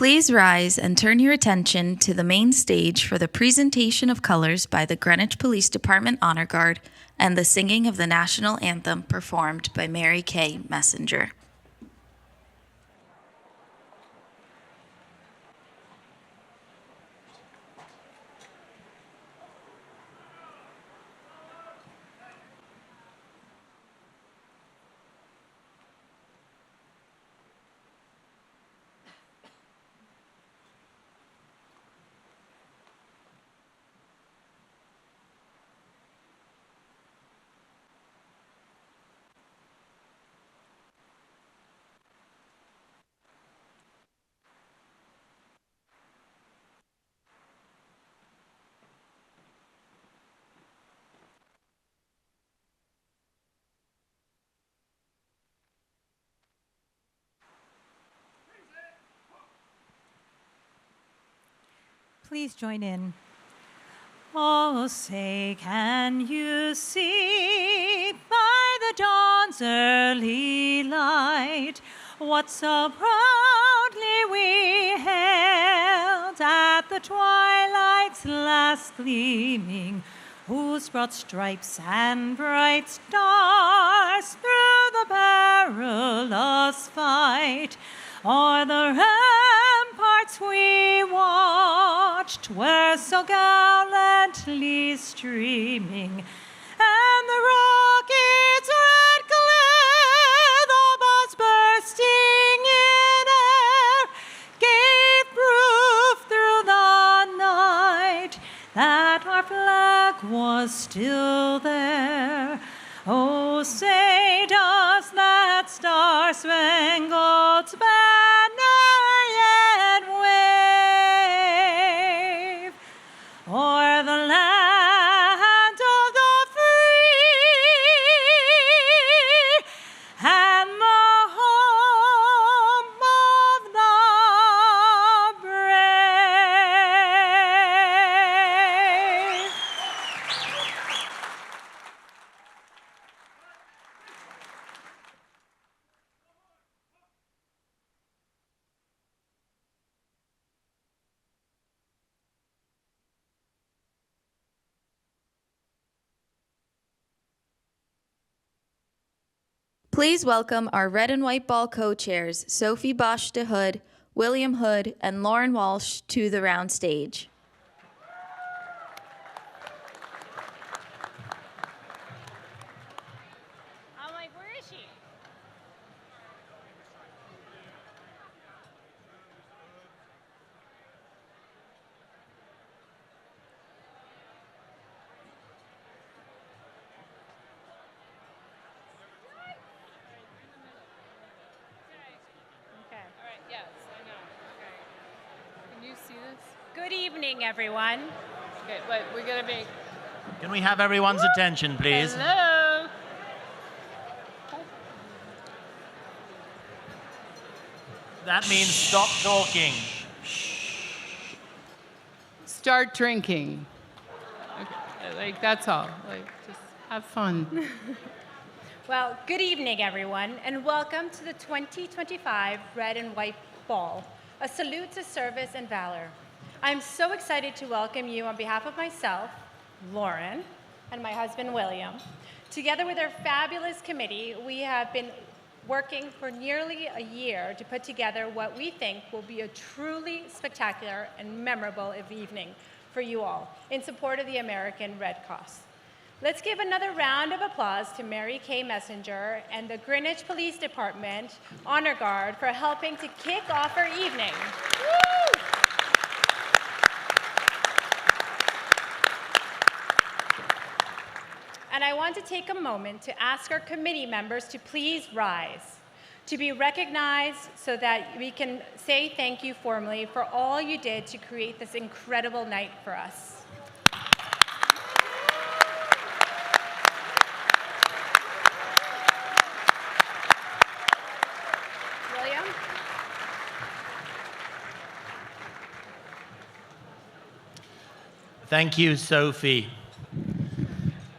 Please rise and turn your attention to the main stage for the presentation of colors by the Greenwich Police Department Honor Guard and the singing of the national anthem performed by Mary Kay Messenger. Please join in. Oh, say, can you see by the dawn's early light what so proudly we hailed at the twilight's last gleaming, whose broad stripes and bright stars through the perilous fight o'er the ramparts we watched were so gallantly streaming, and the rocket's red glare, the bombs bursting in air, gave proof through the night that our flag was still there. Oh, say, does that star-spangled banner yet wave o'er the land of the free and the home of the brave? Please welcome our red and white ball co-chairs, Sophie Bosch de Hood, William Hood, and Lauren Walsh to the round stage. I'm like, where is she? Okay. All right, yes, I know. Okay. Can you see this? Good evening, everyone. Okay, but we're going to be... Can we have everyone's attention, please? Hello. That means stop talking. Start drinking. Okay, like that's all. Like just have fun. Well, good evening, everyone, and welcome to the 2025 Red and White Ball, a salute to service and valor. I'm so excited to welcome you on behalf of myself, Lauren, and my husband, William. Together with our fabulous committee, we have been working for nearly a year to put together what we think will be a truly spectacular and memorable evening for you all in support of the American Red Cross. Let's give another round of applause to Mary Kay Messenger and the Greenwich Police Department Honor Guard for helping to kick off our evening. Woo! And I want to take a moment to ask our committee members to please rise, to be recognized so that we can say thank you formally for all you did to create this incredible night for us. William? Thank you, Sophie.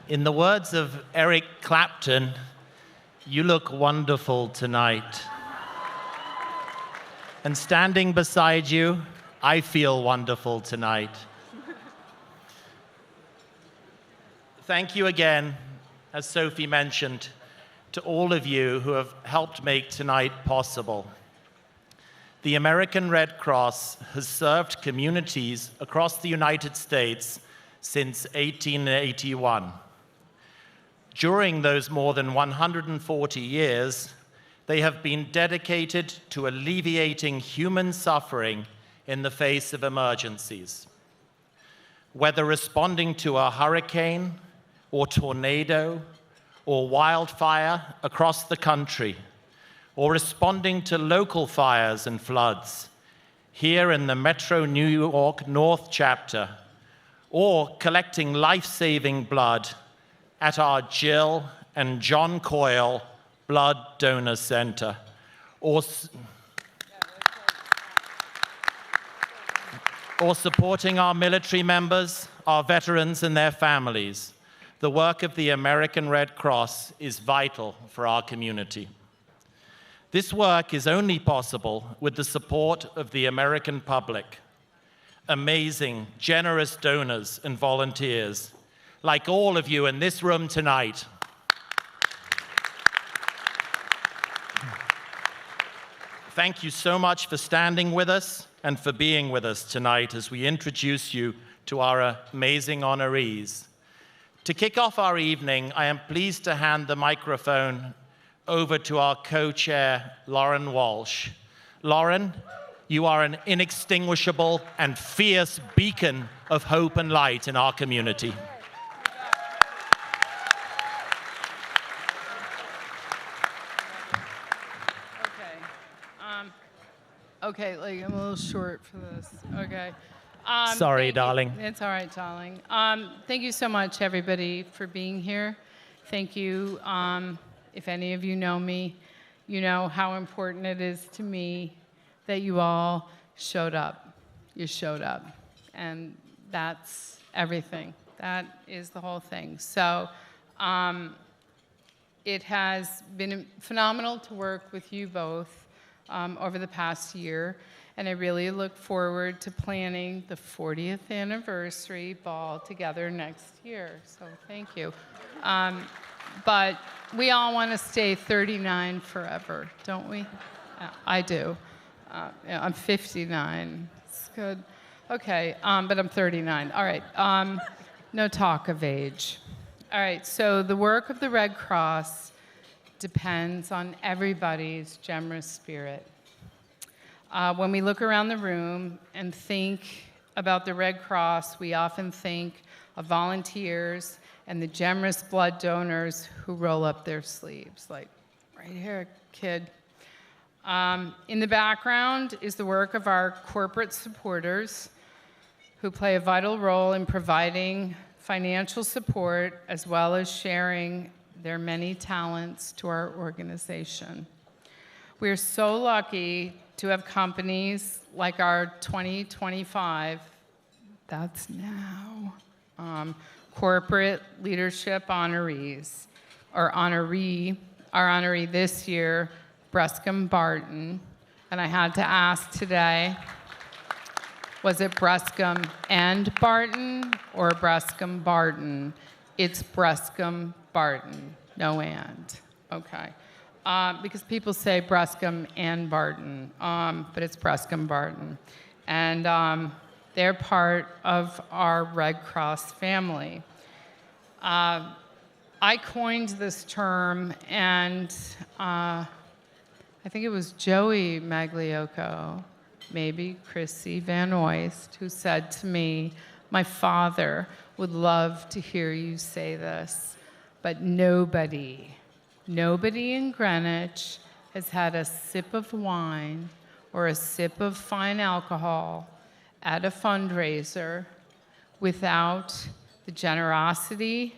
In the words of Eric Clapton, you look wonderful tonight. And standing beside you, I feel wonderful tonight. Thank you again, as Sophie mentioned, to all of you who have helped make tonight possible. The American Red Cross has served communities across the United States since 1881. During those more than 140 years, they have been dedicated to alleviating human suffering in the face of emergencies. Whether responding to a hurricane or tornado or wildfire across the country, or responding to local fires and floods here in the Metro New York North Chapter, or collecting life-saving blood at our Jill and John Coyle Blood Donor Center, or supporting our military members, our veterans, and their families. The work of the American Red Cross is vital for our community. This work is only possible with the support of the American public. Amazing, generous donors and volunteers, like all of you in this room tonight. Thank you so much for standing with us and for being with us tonight as we introduce you to our amazing honorees. To kick off our evening, I am pleased to hand the microphone over to our co-chair, Lauren Walsh. Lauren, you are an inextinguishable and fierce beacon of hope and light in our community. Okay, like I'm a little short for this. Okay. Sorry, thank darling. You. It's all right, darling. Thank you so much, everybody, for being here. Thank you. If any of you know me, you know how important it is to me that you all showed up. You showed up. And that's everything. That is the whole thing. So it has been phenomenal to work with you both over the past year. And I really look forward to planning the 40th anniversary ball together next year. So thank you. But we all want to stay 39 forever, don't we? I do. Yeah, I'm 59. It's good. Okay, but I'm 39. All right. No talk of age. All right, so the work of the Red Cross depends on everybody's generous spirit. When we look around the room and think about the Red Cross, we often think of volunteers and the generous blood donors who roll up their sleeves, like right here, kid. In the background is the work of our corporate supporters who play a vital role in providing financial support as well as sharing their many talents to our organization. We are so lucky to have companies like our 2025, that's now, corporate leadership honorees. Our honoree this year, Bruscombe Barton. And I had to ask today, was it Bruscombe and Barton or Bruscombe Barton? It's Bruscombe Barton, no and, okay. Because people say Bruscombe and Barton, but it's Bruscombe Barton. And they're part of our Red Cross family. I coined this term, and I think it was Joey Magliocco, maybe Chrissy Van Oyst, who said to me, my father would love to hear you say this, but nobody in Greenwich has had a sip of wine or a sip of fine alcohol at a fundraiser without the generosity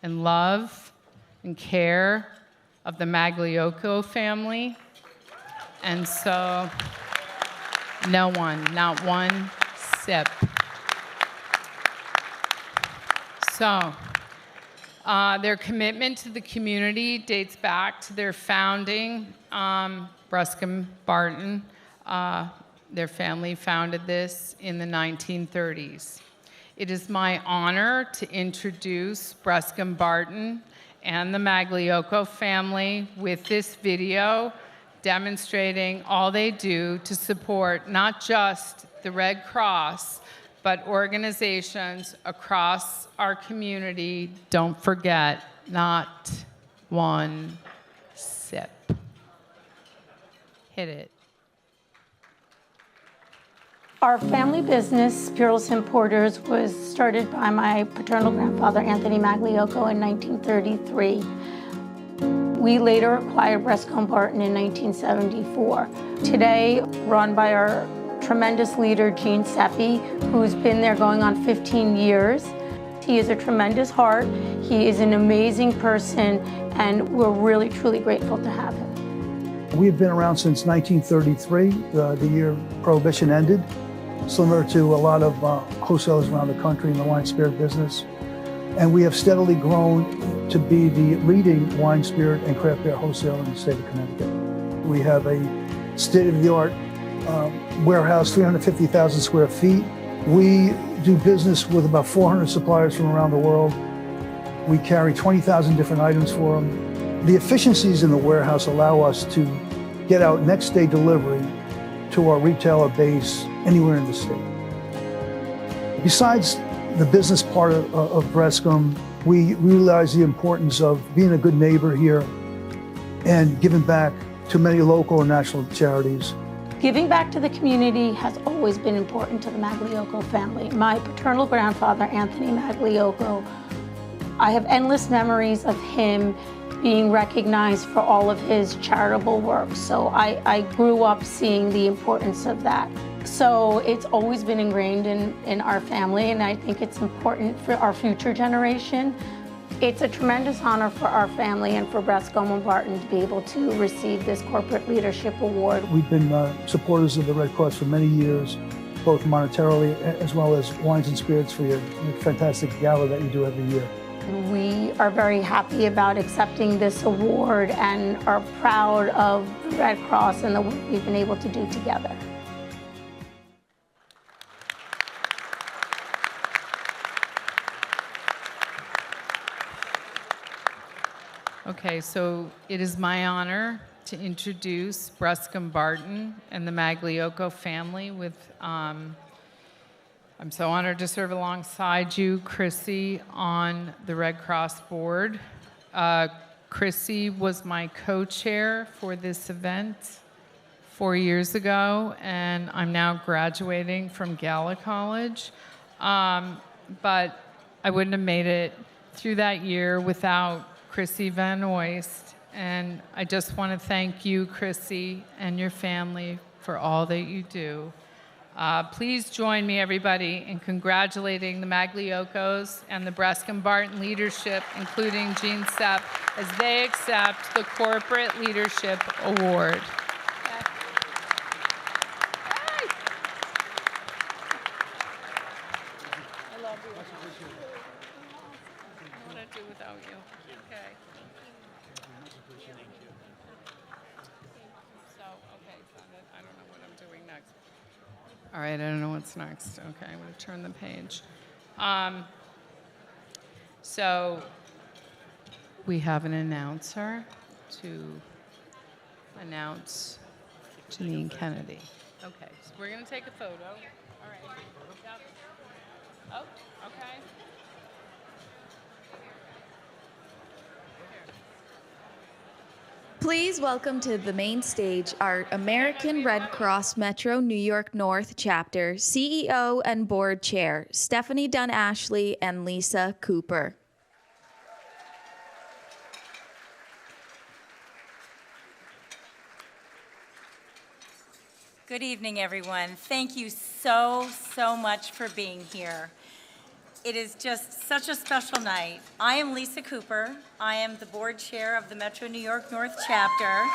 and love and care of the Magliocco family. And so, no one, not one sip. So, their commitment to the community dates back to their founding, Bruscombe Barton, Their family founded this in the 1930s. It is my honor to introduce Brescombe Barton and the Magliocco family with this video demonstrating all they do to support not just the Red Cross, but organizations across our community. Don't forget, not one sip. Hit it. Our family business, Peerless Importers, was started by my paternal grandfather, Anthony Magliocco, in 1933. We later acquired Brescombe Barton in 1974. Today, run by our tremendous leader, Gene Seppi, who's been there going on 15 years. He is a tremendous heart. He is an amazing person, and we're really, truly grateful to have him. We've been around since 1933, the year Prohibition ended. Similar to a lot of wholesalers around the country in the wine spirit business. And we have steadily grown to be the leading wine, spirit, and craft beer wholesaler in the state of Connecticut. We have a state-of-the-art warehouse, 350,000 square feet. We do business with about 400 suppliers from around the world. We carry 20,000 different items for them. The efficiencies in the warehouse allow us to get out next day delivery to our retailer base anywhere in the state. Besides the business part of Brescombe, we realize the importance of being a good neighbor here and giving back to many local and national charities. Giving back to the community has always been important to the Magliocco family. My paternal grandfather, Anthony Magliocco, I have endless memories of him being recognized for all of his charitable work. So I grew up seeing the importance of that. So it's always been ingrained in our family, and I think it's important for our future generation. It's a tremendous honor for our family and for Brescombe Barton to be able to receive this Corporate Leadership Award. We've been supporters of the Red Cross for many years, both monetarily as well as wines and spirits for your fantastic gala that you do every year. We are very happy about accepting this award and are proud of the Red Cross and the work we've been able to do together. Okay, so it is my honor to introduce Brescombe Barton and the Magliocco family with, I'm so honored to serve alongside you, Chrissy, on the Red Cross board. Chrissy was my co-chair for this event 4 years ago, and I'm now graduating from Gala College. But I wouldn't have made it through that year without Chrissy Van Oyst, and I just want to thank you, Chrissy, and your family for all that you do. Please join me, everybody, in congratulating the Maglioccos and the Brescombe Barton leadership, including Gene Sepp, as they accept the Corporate Leadership Award. I love you. I want to do without you. Okay. So, okay, so I don't know what I'm doing next. All right, I don't know what's next. Okay, I'm going to turn the page. So we have an announcer to announce Janine Kennedy. Okay, so we're going to take a photo. All right. Yep. Oh, okay. Please welcome to the main stage our American Red Cross Metro New York North Chapter CEO and Board Chair, Stephanie Dunn Ashley and Lisa Cooper. Good evening, everyone. Thank you so much for being here. It is just such a special night. I am Lisa Cooper. I am the board chair of the Metro New York North Chapter.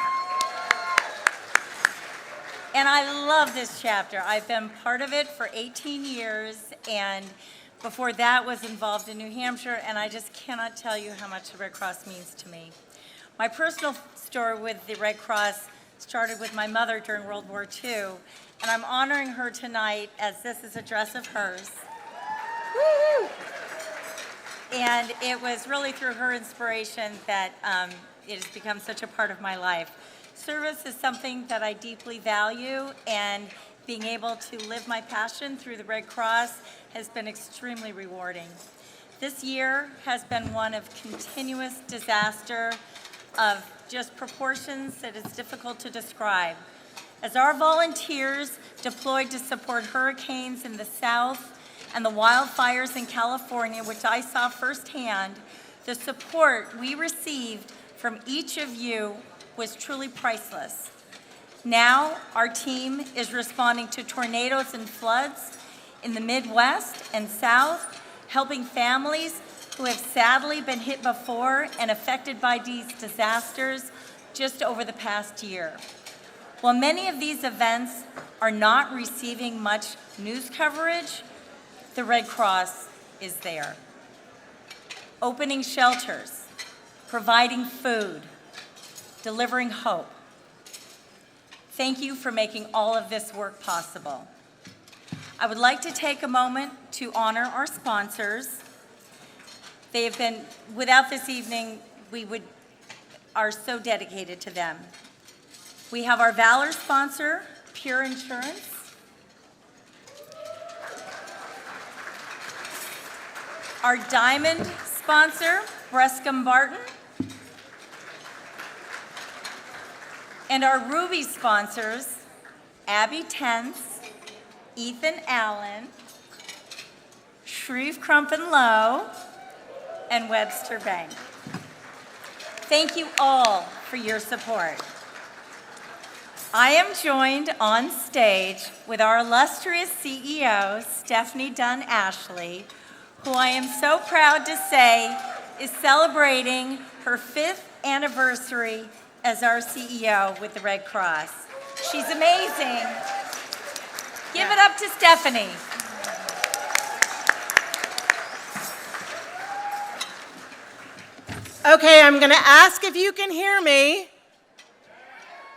And I love this chapter. I've been part of it for 18 years, and before that was involved in New Hampshire, and I just cannot tell you how much the Red Cross means to me. My personal story with the Red Cross started with my mother during World War II, and I'm honoring her tonight as this is a dress of hers. Woo! And it was really through her inspiration that it has become such a part of my life. Service is something that I deeply value, and being able to live my passion through the Red Cross has been extremely rewarding. This year has been one of continuous disaster of just proportions that it's difficult to describe. As our volunteers deployed to support hurricanes in the south and the wildfires in California, which I saw firsthand, the support we received from each of you was truly priceless. Now, our team is responding to tornadoes and floods in the Midwest and South, helping families who have sadly been hit before and affected by these disasters just over the past year. While many of these events are not receiving much news coverage, the Red Cross is there. Opening shelters, providing food, delivering hope. Thank you for making all of this work possible. I would like to take a moment to honor our sponsors. They have been, without this evening, are so dedicated to them. We have our Valor sponsor, Pure Insurance. Our Diamond sponsor, Brescombe Barton. And our Ruby sponsors, Abby Tense, Ethan Allen, Shreve Crump and Lowe, and Webster Bank. Thank you all for your support. I am joined on stage with our illustrious CEO, Stephanie Dunn Ashley, who I am so proud to say is celebrating her 5th anniversary as our CEO with the Red Cross. She's amazing. Give it up to Stephanie. Okay, I'm going to ask if you can hear me.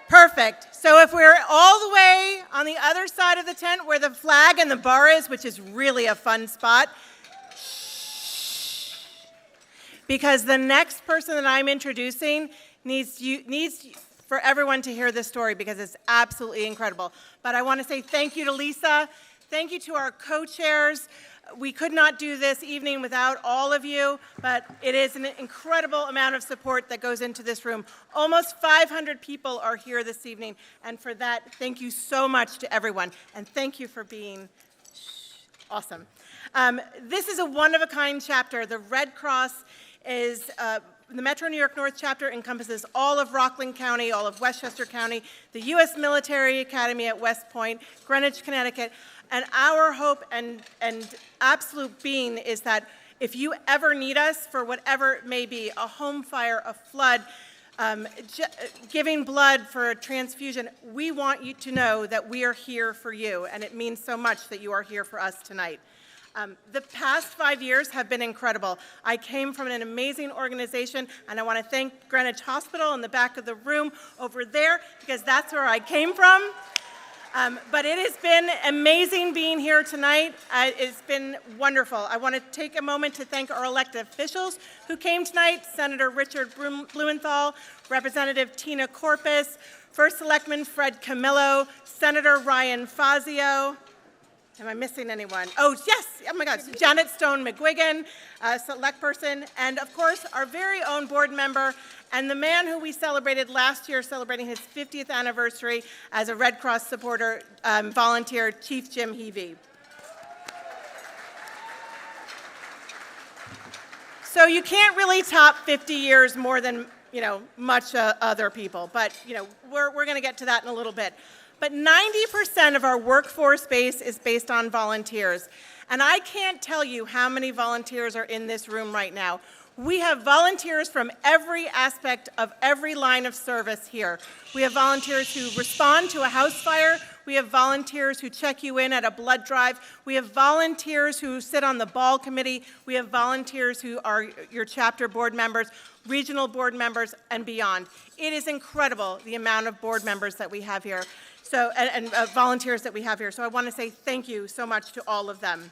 Perfect. So if we're all the way on the other side of the tent where the flag and the bar is, which is really a fun spot, because the next person that I'm introducing needs for everyone to hear this story because it's absolutely incredible. But I want to say thank you to Lisa. Thank you to our co-chairs. We could not do this evening without all of you, but it is an incredible amount of support that goes into this room. Almost 500 people are here this evening, and for that, thank you so much to everyone, and thank you for being awesome. This is a one-of-a-kind chapter. The Red Cross is the Metro New York North chapter encompasses all of Rockland County, all of Westchester County, the U.S. Military Academy at West Point, Greenwich, Connecticut, and our hope and absolute being is that if you ever need us for whatever it may be, a home fire, a flood, giving blood for a transfusion, we want you to know that we are here for you, and it means so much that you are here for us tonight. The past 5 years have been incredible. I came from an amazing organization, and I want to thank Greenwich Hospital in the back of the room over there, because that's where I came from. But it has been amazing being here tonight. It's been wonderful. I want to take a moment to thank our elected officials who came tonight, Senator Richard Blumenthal, Representative Tina Corpus, First Selectman Fred Camillo, Senator Ryan Fazio. Am I missing anyone? Oh, yes. Oh, my God. Janet Stone McGuigan, select person, and, of course, our very own board member and the man who we celebrated last year, celebrating his 50th anniversary as a Red Cross supporter, volunteer, Chief Jim Heavey. So you can't really top 50 years more than, much other people, but, we're going to get to that in a little bit. But 90% of our workforce base is based on volunteers. And I can't tell you how many volunteers are in this room right now. We have volunteers from every aspect of every line of service here. We have volunteers who respond to a house fire. We have volunteers who check you in at a blood drive. We have volunteers who sit on the ball committee. We have volunteers who are your chapter board members, regional board members, and beyond. It is incredible the amount of board members that we have here, and volunteers that we have here. So I want to say thank you so much to all of them.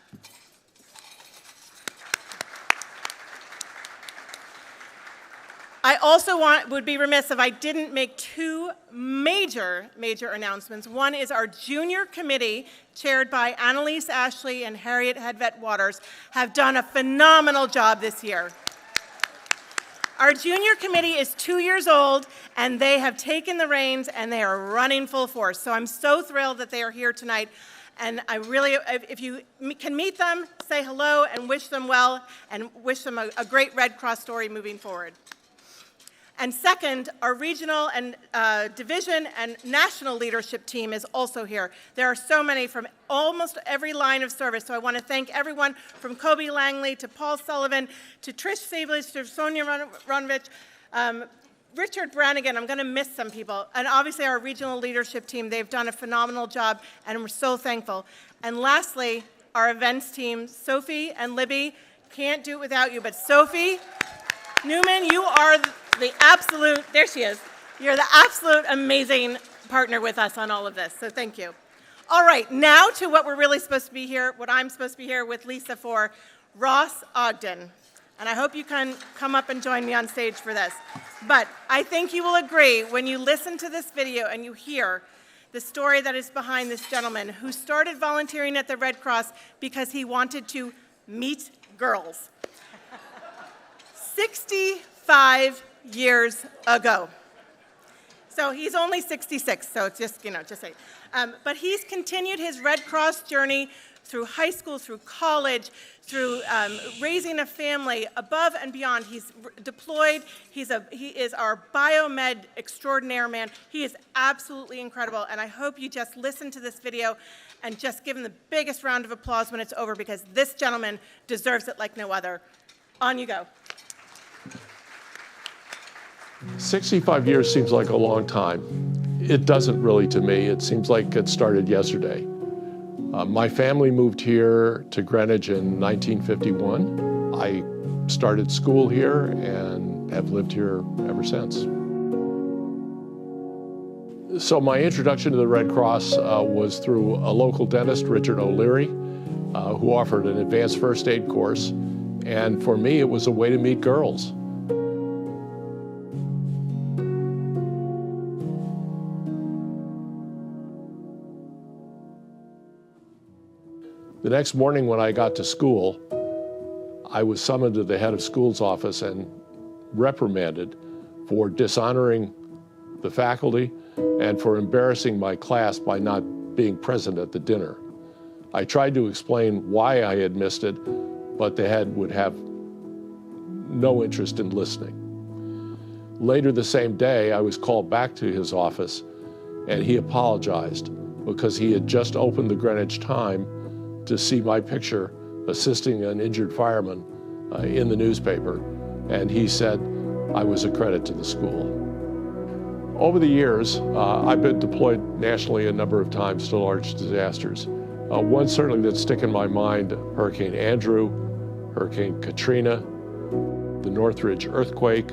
I also would be remiss if I didn't make two major announcements. One is our junior committee, chaired by Annalise Ashley and Harriet Hedvet Waters, have done a phenomenal job this year. Our junior committee is 2 years old, and they have taken the reins, and they are running full force. So I'm so thrilled that they are here tonight. And I really, if you can meet them, say hello and wish them well, and wish them a great Red Cross story moving forward. And second, our regional and division and national leadership team is also here. There are so many from almost every line of service. So I want to thank everyone from Kobe Langley to Paul Sullivan to Trish Sablich to Sonia Ronovich, Richard Brannigan. I'm going to miss some people. And obviously our regional leadership team. They've done a phenomenal job, and we're so thankful. And lastly, our events team, Sophie and Libby. Can't do it without you, but Sophie Newman, you are the absolute, there she is. You're the absolute amazing partner with us on all of this, so thank you. All right, now to what we're really supposed to be here, what I'm supposed to be here with Lisa for, Ross Ogden. And I hope you can come up and join me on stage for this. But I think you will agree when you listen to this video and you hear the story that is behind this gentleman who started volunteering at the Red Cross because he wanted to meet girls. 65 years ago. So he's only 66, so it's just, just say. But he's continued his Red Cross journey through high school, through college, through raising a family, above and beyond. He's deployed. He is our biomed extraordinaire man. He is absolutely incredible, and I hope you just listen to this video and just give him the biggest round of applause when it's over, because this gentleman deserves it like no other. On you go. 65 years seems like a long time. It doesn't really to me. It seems like it started yesterday. My family moved here to Greenwich in 1951. I started school here and have lived here ever since. So my introduction to the Red Cross was through a local dentist, Richard O'Leary, who offered an advanced first aid course. And for me, it was a way to meet girls. The next morning when I got to school, I was summoned to the head of school's office and reprimanded for dishonoring the faculty and for embarrassing my class by not being present at the dinner. I tried to explain why I had missed it, but the head would have no interest in listening. Later the same day, I was called back to his office, and he apologized because he had just opened the Greenwich Time to see my picture assisting an injured fireman in the newspaper, and he said I was a credit to the school. Over the years, I've been deployed nationally a number of times to large disasters. One certainly that's stuck in my mind, Hurricane Andrew, Hurricane Katrina, the Northridge earthquake,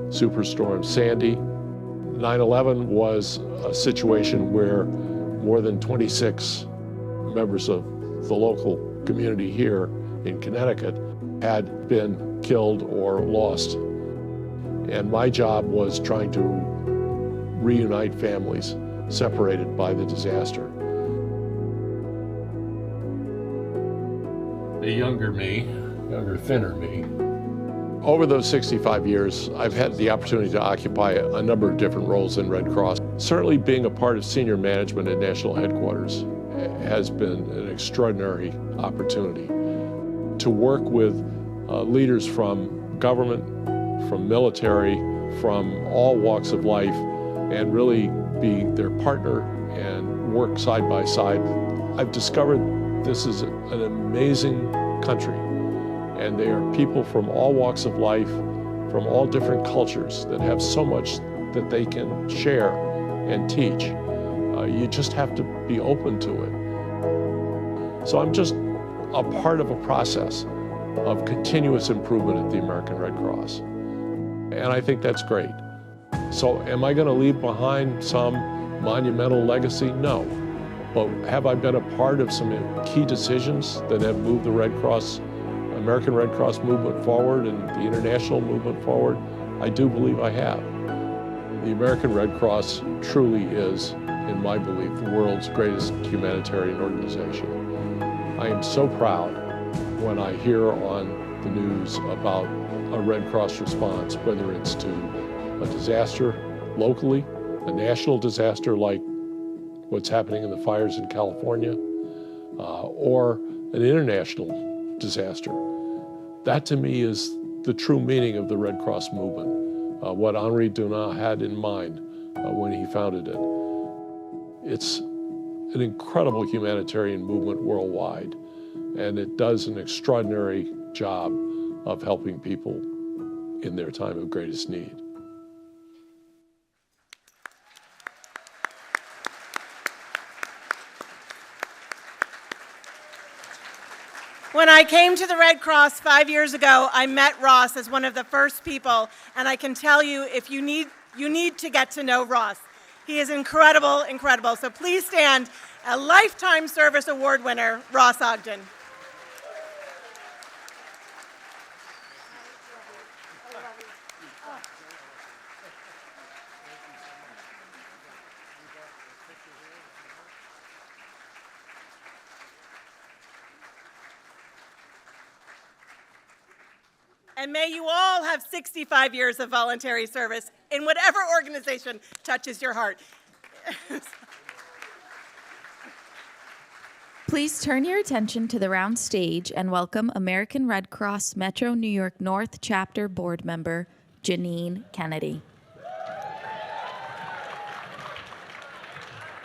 Superstorm Sandy. 9/11 was a situation where more than 26 members of the local community here in Connecticut had been killed or lost. And my job was trying to reunite families separated by the disaster. The younger me, thinner me. Over those 65 years, I've had the opportunity to occupy a number of different roles in Red Cross. Certainly being a part of senior management at national headquarters has been an extraordinary opportunity. To work with leaders from government, from military, from all walks of life, and really be their partner and work side by side. I've discovered this is an amazing country, and they are people from all walks of life, from all different cultures that have so much that they can share and teach. You just have to be open to it. So I'm just a part of a process of continuous improvement at the American Red Cross. And I think that's great. So am I going to leave behind some monumental legacy? No. But have I been a part of some key decisions that have moved the Red Cross, American Red Cross movement forward and the international movement forward? I do believe I have. The American Red Cross truly is, in my belief, the world's greatest humanitarian organization. I am so proud when I hear on the news about a Red Cross response, whether it's to a disaster locally, a national disaster like what's happening in the fires in California, or an international disaster. That to me is the true meaning of the Red Cross movement, what Henri Dunant had in mind when he founded it. It's an incredible humanitarian movement worldwide, and it does an extraordinary job of helping people in their time of greatest need. When I came to the Red Cross 5 years ago, I met Ross as one of the first people, and I can tell you, if you need to get to know Ross. He is incredible, incredible. So please stand, a Lifetime Service Award winner, Ross Ogden. And may you all have 65 years of voluntary service in whatever organization touches your heart. Please turn your attention to the round stage and welcome American Red Cross Metro New York North Chapter Board Member, Janine Kennedy.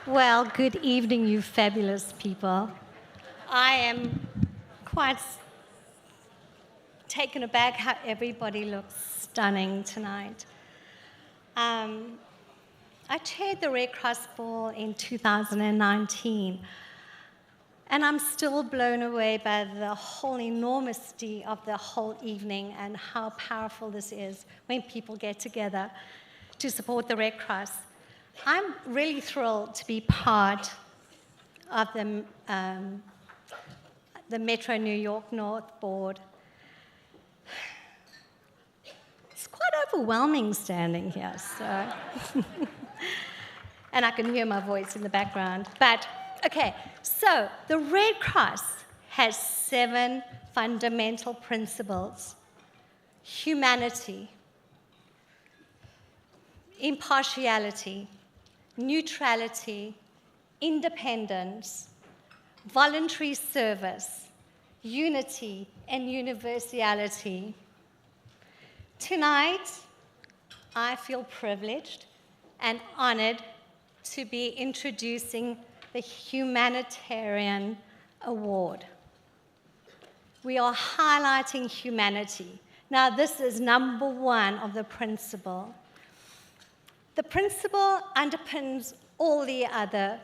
Well, good evening, you fabulous people. I am quite taken aback how everybody looks stunning tonight. I chaired the Red Cross Ball in 2019, and I'm still blown away by the whole enormity of the whole evening and how powerful this is when people get together to support the Red Cross. I'm really thrilled to be part of the Metro New York North Board. It's quite overwhelming standing here, so. And I can hear my voice in the background. But, okay, so the Red Cross has 7 fundamental principles: humanity, impartiality, neutrality, independence, voluntary service, unity, and universality. Tonight, I feel privileged and honored to be introducing the Humanitarian Award. We are highlighting humanity. Now, this is number 1 of the principle. The principle underpins all the other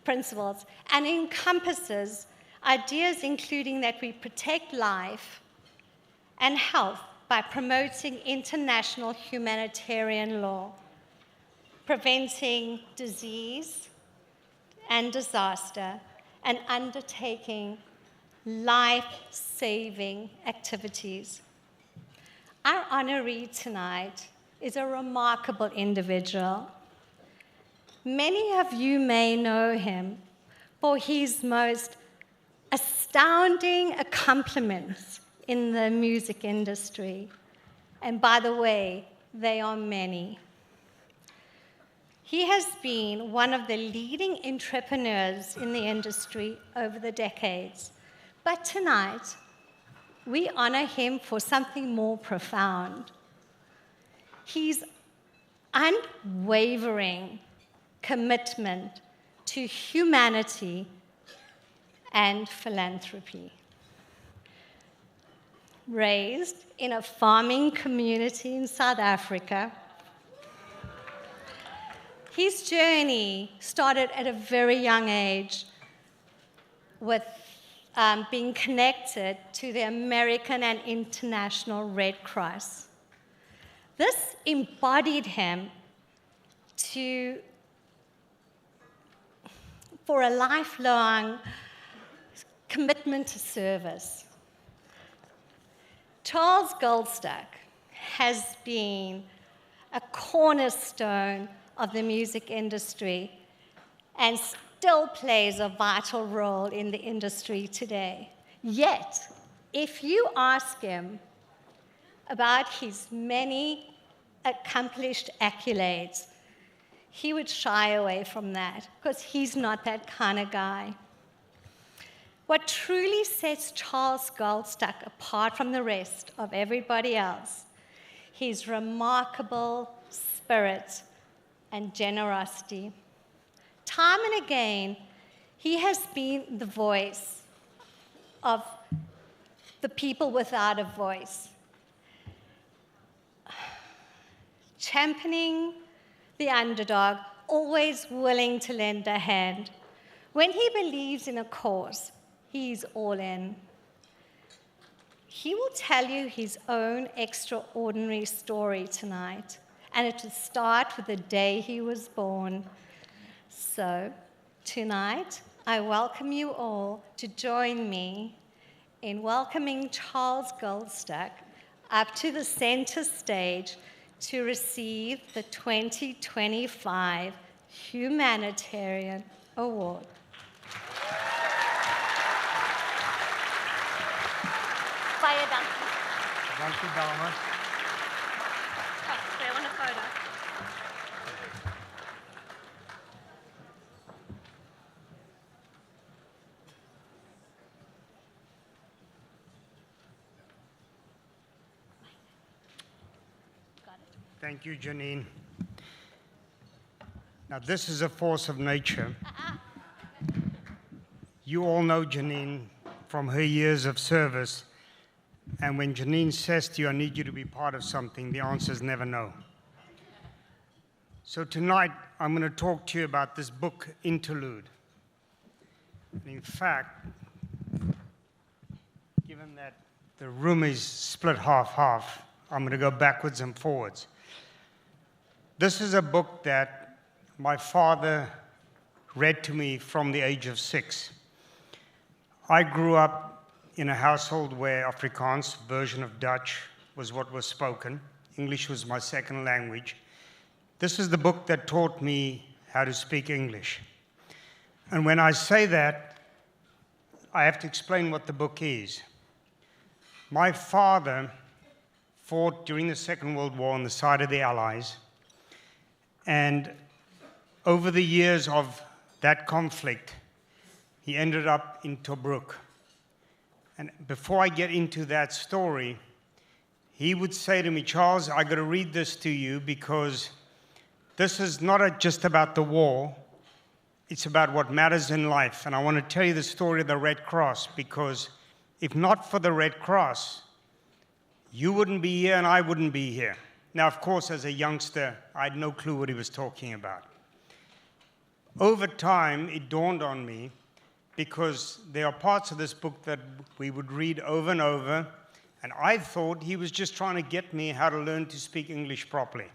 principles and encompasses ideas including that we protect life and health by promoting international humanitarian law, preventing disease and disaster, and undertaking life-saving activities. Our honoree tonight is a remarkable individual. Many of you may know him for his most astounding accomplishments in the music industry. And by the way, they are many. He has been one of the leading entrepreneurs in the industry over the decades. But tonight, we honor him for something more profound. His unwavering commitment to humanity and philanthropy. Raised in a farming community in South Africa, His journey started at a very young age with being connected to the American and International Red Cross. This embodied him for a lifelong commitment to service. Charles Goldstuck has been a cornerstone of the music industry and still plays a vital role in the industry today. Yet, if you ask him about his many accomplished accolades, he would shy away from that because he's not that kind of guy. What truly sets Charles Goldstuck apart from the rest of everybody else, his remarkable spirit and generosity. Time and again, he has been the voice of the people without a voice, championing the underdog, always willing to lend a hand. When he believes in a cause, he's all in. He will tell you his own extraordinary story tonight, and it will start with the day he was born. So, tonight, I welcome you all to join me in welcoming Charles Goldstuck up to the center stage to receive the 2025 Humanitarian Award. Baie dankie. Dankie, dames. We want a photo. Thank you, Janine. Now, this is a force of nature. You all know Janine from her years of service. And when Janine says to you, I need you to be part of something, the answer is never no. So tonight, I'm going to talk to you about this book, Interlude. And in fact, given that the room is split half-half, I'm going to go backwards and forwards. This is a book that my father read to me from the age of 6. I grew up in a household where Afrikaans, version of Dutch, was what was spoken. English was my second language. This is the book that taught me how to speak English. And when I say that, I have to explain what the book is. My father fought during the Second World War on the side of the Allies. And over the years of that conflict, he ended up in Tobruk. And before I get into that story, he would say to me, Charles, I got to read this to you because this is not just about the war, it's about what matters in life. And I want to tell you the story of the Red Cross because if not for the Red Cross, you wouldn't be here and I wouldn't be here. Now, of course, as a youngster, I had no clue what he was talking about. Over time, it dawned on me because there are parts of this book that we would read over and over, and I thought he was just trying to get me how to learn to speak English properly.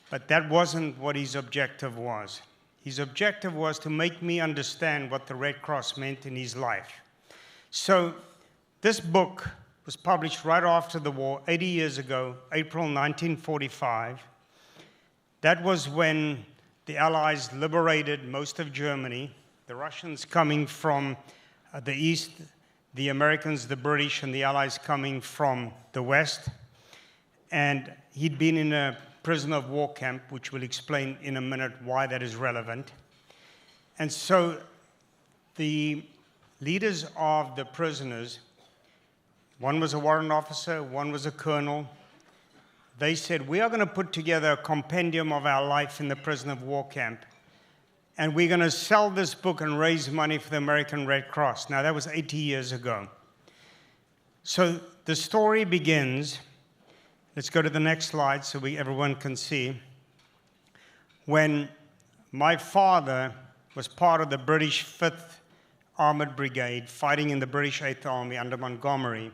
But that wasn't what his objective was. His objective was to make me understand what the Red Cross meant in his life. So this book was published right after the war, 80 years ago, April 1945. That was when the Allies liberated most of Germany, the Russians coming from the east, the Americans, the British, and the Allies coming from the west. And he'd been in a prisoner of war camp, which we'll explain in a minute why that is relevant. And so the leaders of the prisoners, one was a warrant officer, one was a colonel. They said, we are going to put together a compendium of our life in the prisoner of war camp, and we're going to sell this book and raise money for the American Red Cross. Now, that was 80 years ago. So the story begins. Let's go to the next slide so everyone can see. when my father was part of the British 5th Armored Brigade fighting in the British 8th Army under Montgomery.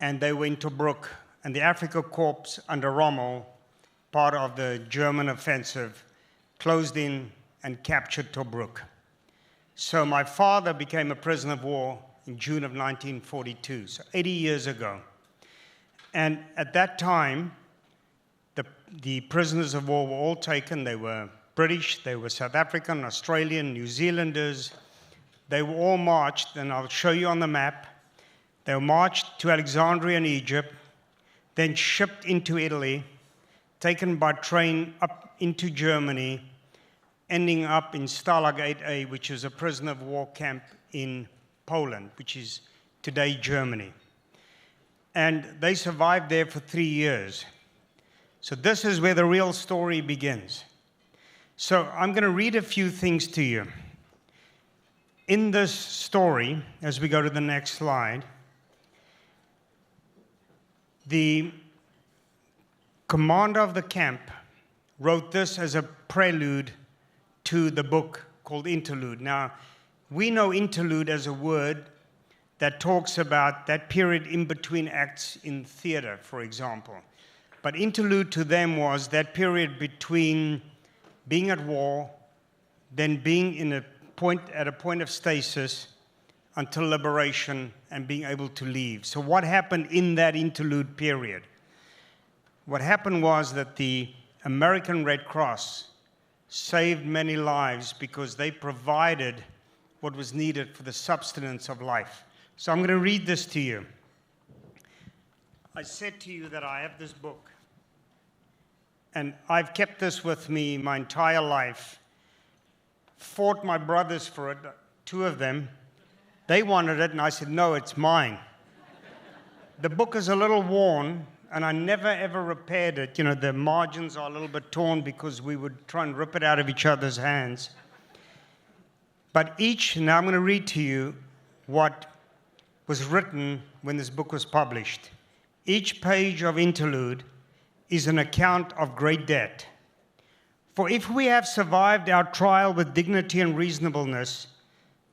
And they were in Tobruk, and the Afrika Korps under Rommel, part of the German offensive, closed in and captured Tobruk. So my father became a prisoner of war in June of 1942, so 80 years ago. And at that time, the prisoners of war were all taken. They were British, they were South African, Australian, New Zealanders. They were all marched, and I'll show you on the map. They were marched to Alexandria in Egypt, then shipped into Italy, taken by train up into Germany, ending up in Stalag 8A, which is a prisoner of war camp in Poland, which is today Germany. And they survived there for 3 years. So this is where the real story begins. So I'm going to read a few things to you. In this story, as we go to the next slide, the commander of the camp wrote this as a prelude to the book called Interlude. Now, we know interlude as a word that talks about that period in between acts in theater, for example. But interlude to them was that period between being at war, then being at a point of stasis until liberation and being able to leave. So what happened in that interlude period? What happened was that the American Red Cross saved many lives because they provided what was needed for the sustenance of life. So I'm going to read this to you. I said to you that I have this book, and I've kept this with me my entire life. Fought my brothers for it, 2 of them. They wanted it, and I said, no, it's mine. The book is a little worn, and I never, ever repaired it. You know, the margins are a little bit torn because we would try and rip it out of each other's hands. But now I'm going to read to you what was written when this book was published. Each page of Interlude is an account of great debt. For if we have survived our trial with dignity and reasonableness,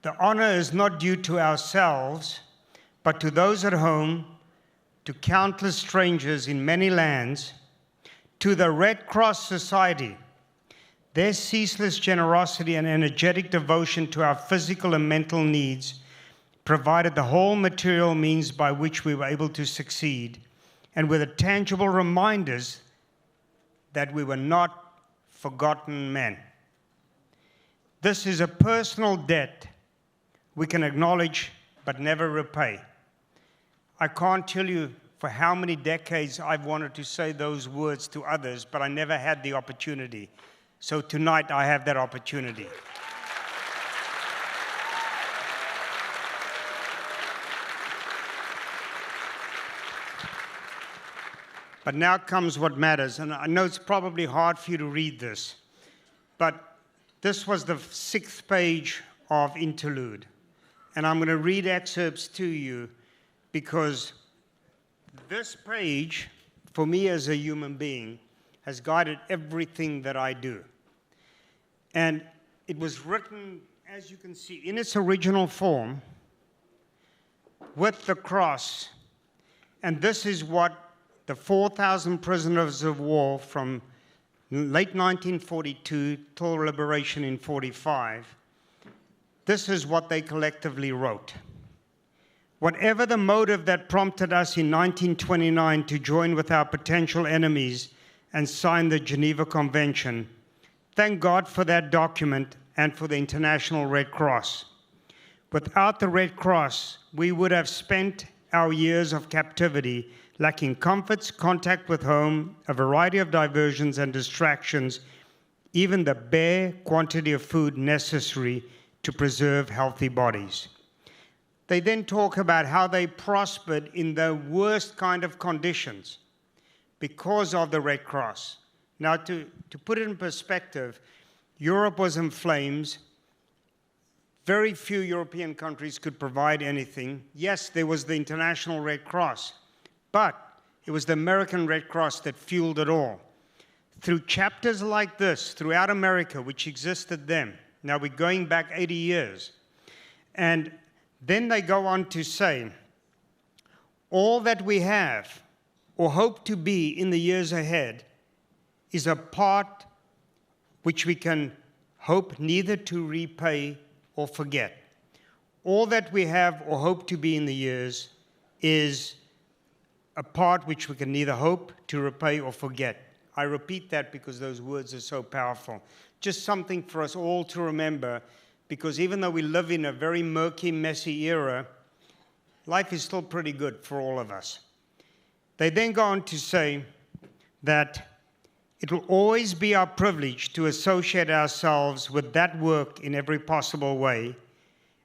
the honor is not due to ourselves, but to those at home, to countless strangers in many lands, to the Red Cross Society. Their ceaseless generosity and energetic devotion to our physical and mental needs provided the whole material means by which we were able to succeed, and were the tangible reminders that we were not forgotten men. This is a personal debt we can acknowledge but never repay. I can't tell you for how many decades I've wanted to say those words to others, but I never had the opportunity. So tonight I have that opportunity. But now comes what matters, and I know it's probably hard for you to read this, but this was the 6th page of Interlude. And I'm going to read excerpts to you because this page, for me as a human being, has guided everything that I do. And it was written, as you can see, in its original form, with the cross. And this is what the 4,000 prisoners of war from late 1942 till liberation in 1945, this is what they collectively wrote. Whatever the motive that prompted us in 1929 to join with our potential enemies and sign the Geneva Convention, thank God for that document and for the International Red Cross. Without the Red Cross, we would have spent our years of captivity lacking comforts, contact with home, a variety of diversions and distractions, even the bare quantity of food necessary to preserve healthy bodies. They then talk about how they prospered in the worst kind of conditions because of the Red Cross. Now, to put it in perspective, Europe was in flames. Very few European countries could provide anything. Yes, there was the International Red Cross, but it was the American Red Cross that fueled it all. through chapters like this throughout America, which existed then. Now we're going back 80 years. And then they go on to say, all that we have or hope to be in the years ahead is a part which we can hope neither to repay or forget. All that we have or hope to be in the years is a part which we can neither hope to repay or forget. I repeat that because those words are so powerful. Just something for us all to remember, because even though we live in a very murky, messy era, life is still pretty good for all of us. They then go on to say that it will always be our privilege to associate ourselves with that work in every possible way,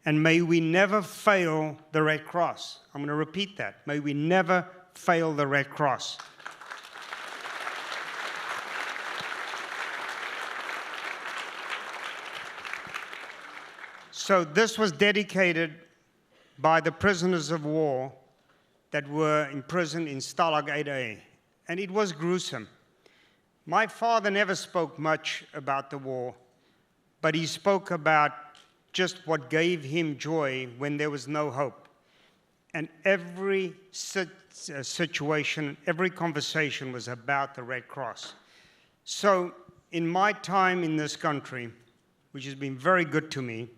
and may we never fail the Red Cross. I'm going to repeat that. May we never fail the Red Cross. So this was dedicated by the prisoners of war that were imprisoned in Stalag 8A, and it was gruesome. My father never spoke much about the war, but he spoke about just what gave him joy when there was no hope. And every situation, every conversation was about the Red Cross. So in my time in this country, which has been very good to me,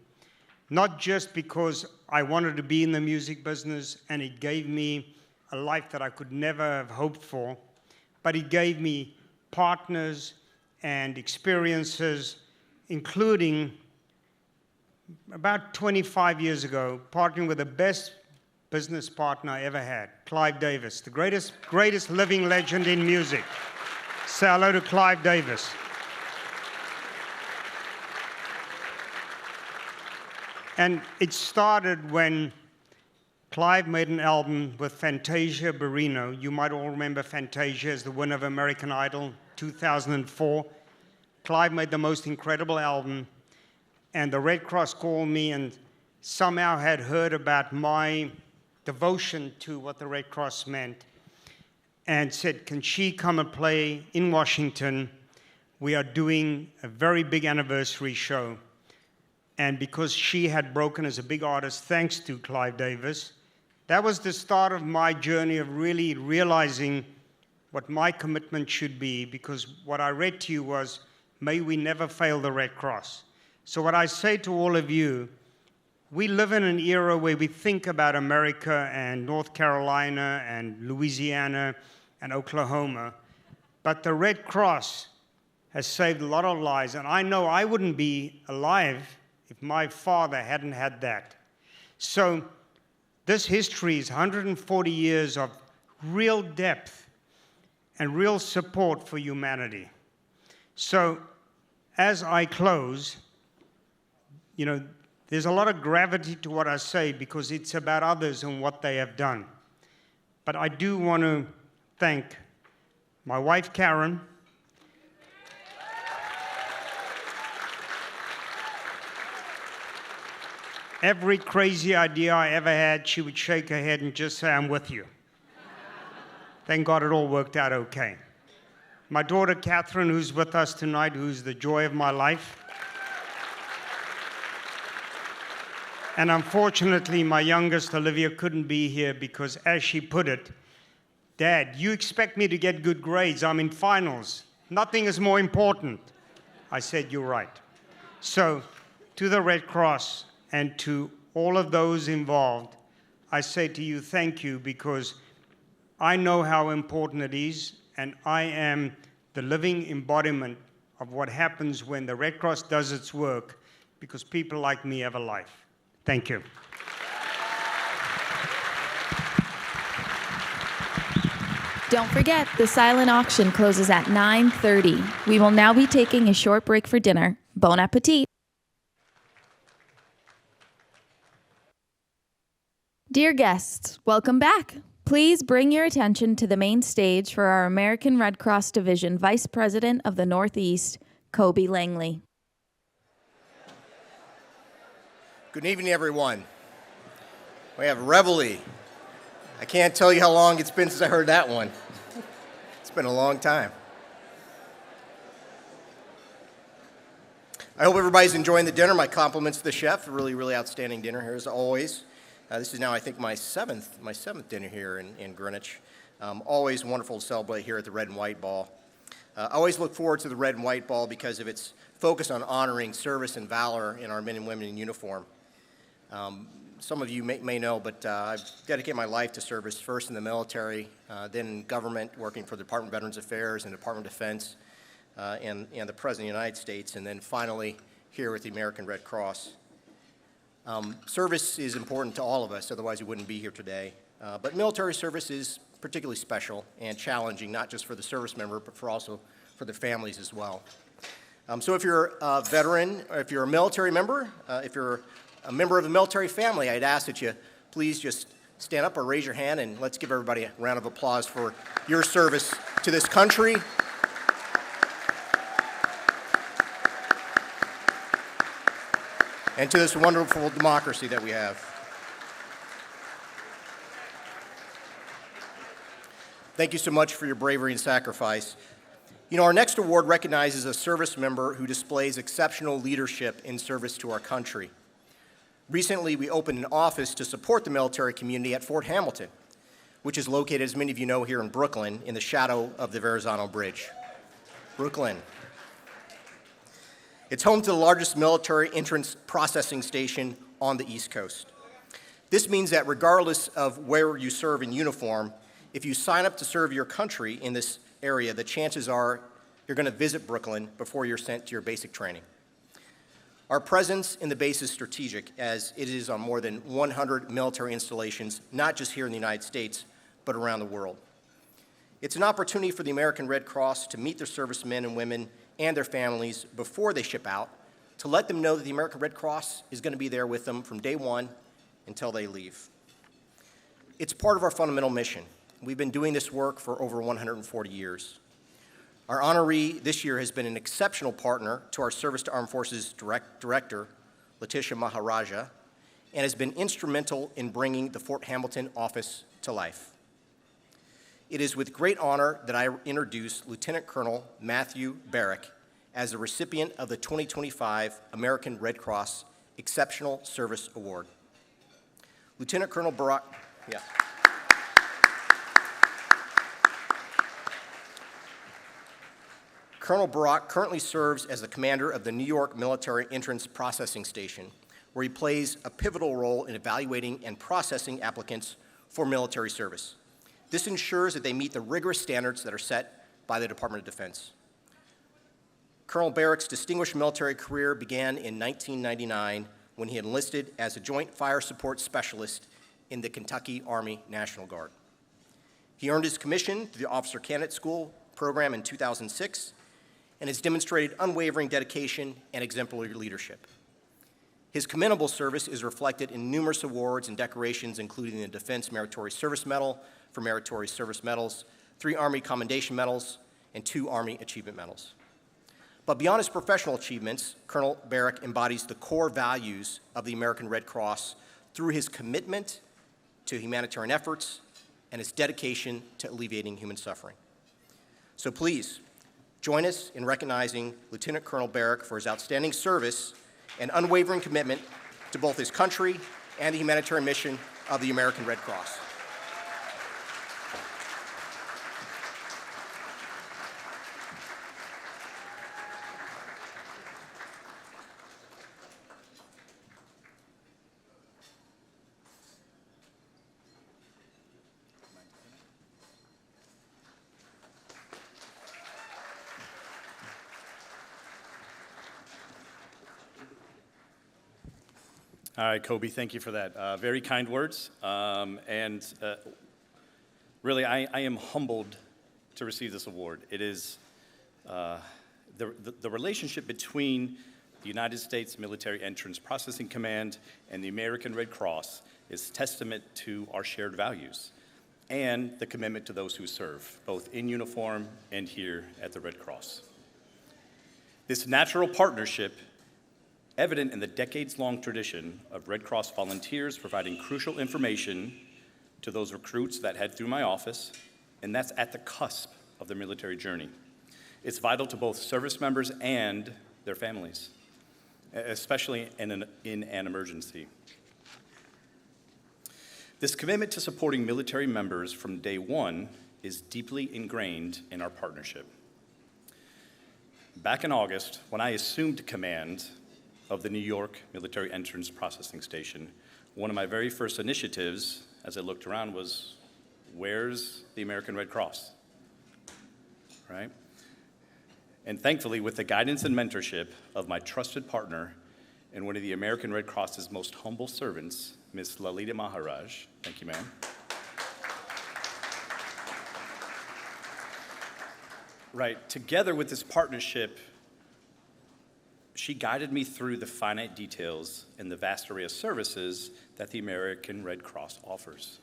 not just because I wanted to be in the music business and it gave me a life that I could never have hoped for, but it gave me partners and experiences, including about 25 years ago, partnering with the best business partner I ever had, Clive Davis, the greatest living legend in music. Say hello to Clive Davis. And it started when Clive made an album with Fantasia Barrino. You might all remember Fantasia as the winner of American Idol 2004. Clive made the most incredible album, and the Red Cross called me and somehow had heard about my devotion to what the Red Cross meant and said, can she come and play in Washington? We are doing a very big anniversary show. And because she had broken as a big artist, thanks to Clive Davis, that was the start of my journey of really realizing what my commitment should be, because what I read to you was, may we never fail the Red Cross. So what I say to all of you, we live in an era where we think about America and North Carolina and Louisiana and Oklahoma, but the Red Cross has saved a lot of lives, and I know I wouldn't be alive if my father hadn't had that. So this history is 140 years of real depth and real support for humanity. So as I close, you know, there's a lot of gravity to what I say because it's about others and what they have done. But I do want to thank my wife, Karen, every crazy idea I ever had, she would shake her head and just say, I'm with you. Thank God it all worked out okay. My daughter, Catherine, who's with us tonight, who's the joy of my life. And unfortunately, my youngest, Olivia, couldn't be here because, as she put it, Dad, you expect me to get good grades. I'm in finals. Nothing is more important. I said, you're right. So, to the Red Cross and to all of those involved, I say to you, thank you, because I know how important it is, and I am the living embodiment of what happens when the Red Cross does its work, because people like me have a life. Thank you. Don't forget, the silent auction closes at 9:30. We will now be taking a short break for dinner. Bon appetit. Dear guests, welcome back. Please bring your attention to the main stage for our American Red Cross Division Vice President of the Northeast, Kobe Langley. Good evening, everyone. We have Reveille. I can't tell you how long it's been since I heard that one. It's been a long time. I hope everybody's enjoying the dinner. My compliments to the chef. Really, really outstanding dinner here as always. This is now, I think, my seventh dinner here in Greenwich. Always wonderful to celebrate here at the Red and White Ball. I always look forward to the Red and White Ball because of its focus on honoring service and valor in our men and women in uniform. Some of you may know, but I've dedicated my life to service, first in the military, then in government, working for the Department of Veterans Affairs and Department of Defense, and the President of the United States, and then finally here with the American Red Cross. Service is important to all of us, otherwise we wouldn't be here today. But military service is particularly special and challenging, not just for the service member, but also for their families as well. So if you're a veteran, or if you're a military member, if you're a member of a military family, I'd ask that you please just stand up or raise your hand, and let's give everybody a round of applause for your service to this country. And to this wonderful democracy that we have. Thank you so much for your bravery and sacrifice. You know, our next award recognizes a service member who displays exceptional leadership in service to our country. Recently, we opened an office to support the military community at Fort Hamilton, which is located, as many of you know, here in Brooklyn, in the shadow of the Verrazano Bridge. Brooklyn. It's home to the largest military entrance processing station on the East Coast. This means that regardless of where you serve in uniform, if you sign up to serve your country in this area, the chances are you're going to visit Brooklyn before you're sent to your basic training. Our presence in the base is strategic, as it is on more than 100 military installations, not just here in the United States, but around the world. It's an opportunity for the American Red Cross to meet their servicemen and women and their families before they ship out, to let them know that the American Red Cross is going to be there with them from day one until they leave. It's part of our fundamental mission. We've been doing this work for over 140 years. Our honoree this year has been an exceptional partner to our Service to Armed Forces Director, Letitia Maharaja, and has been instrumental in bringing the Fort Hamilton office to life. It is with great honor that I introduce Lieutenant Colonel Matthew Barrick as the recipient of the 2025 American Red Cross Exceptional Service Award. Lieutenant Colonel Barrick, Colonel Barrick currently serves as the commander of the New York Military Entrance Processing Station, where he plays a pivotal role in evaluating and processing applicants for military service. This ensures that they meet the rigorous standards that are set by the Department of Defense. Colonel Barrick's distinguished military career began in 1999 when he enlisted as a Joint Fire Support Specialist in the Kentucky Army National Guard. He earned his commission through the Officer Candidate School program in 2006 and has demonstrated unwavering dedication and exemplary leadership. His commendable service is reflected in numerous awards and decorations, including the Defense Meritorious Service Medal for Meritorious Service Medals, 3 Army Commendation Medals, and 2 Army Achievement Medals. But beyond his professional achievements, Colonel Barrick embodies the core values of the American Red Cross through his commitment to humanitarian efforts and his dedication to alleviating human suffering. So please, join us in recognizing Lieutenant Colonel Barrick for his outstanding service and unwavering commitment to both his country and the humanitarian mission of the American Red Cross. All right, Kobe, thank you for that. Very kind words. Really, I am humbled to receive this award. It is the relationship between the United States Military Entrance Processing Command and the American Red Cross is testament to our shared values and the commitment to those who serve, both in uniform and here at the Red Cross. This natural partnership, evident in the decades-long tradition of Red Cross volunteers providing crucial information to those recruits that head through my office, and that's at the cusp of their military journey. It's vital to both service members and their families. especially in an emergency. This commitment to supporting military members from day one is deeply ingrained in our partnership. Back in August, when I assumed command of the New York Military Entrance Processing Station, one of my very first initiatives, as I looked around, was, where's the American Red Cross? Right? And thankfully, with the guidance and mentorship of my trusted partner and one of the American Red Cross's most humble servants, Ms. Lalita Maharaj, thank you, ma'am. Right, together with this partnership, she guided me through the finite details and the vast array of services that the American Red Cross offers.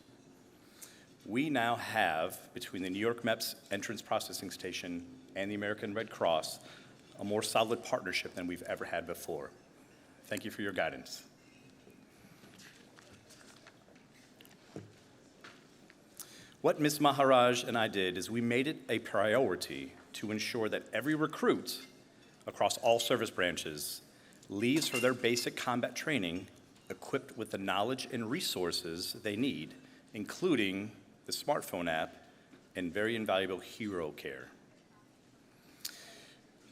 We now have, between the New York MEPS Entrance Processing Station and the American Red Cross, a more solid partnership than we've ever had before. Thank you for your guidance. What Ms. Maharaj and I did is we made it a priority to ensure that every recruit across all service branches leaves for their basic combat training equipped with the knowledge and resources they need, including the smartphone app and very invaluable Hero Care.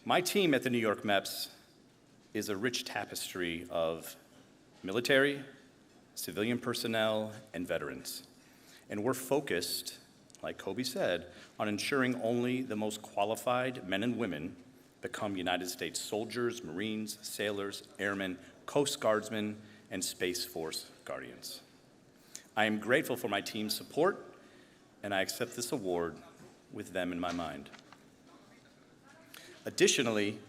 My team at the New York MEPS is a rich tapestry of military, civilian personnel, and veterans. And we're focused, like Kobe said, on ensuring only the most qualified men and women become United States soldiers, Marines, sailors, airmen, Coast Guardsmen, and Space Force Guardians. I am grateful for my team's support, and I accept this award with them in my mind. Additionally,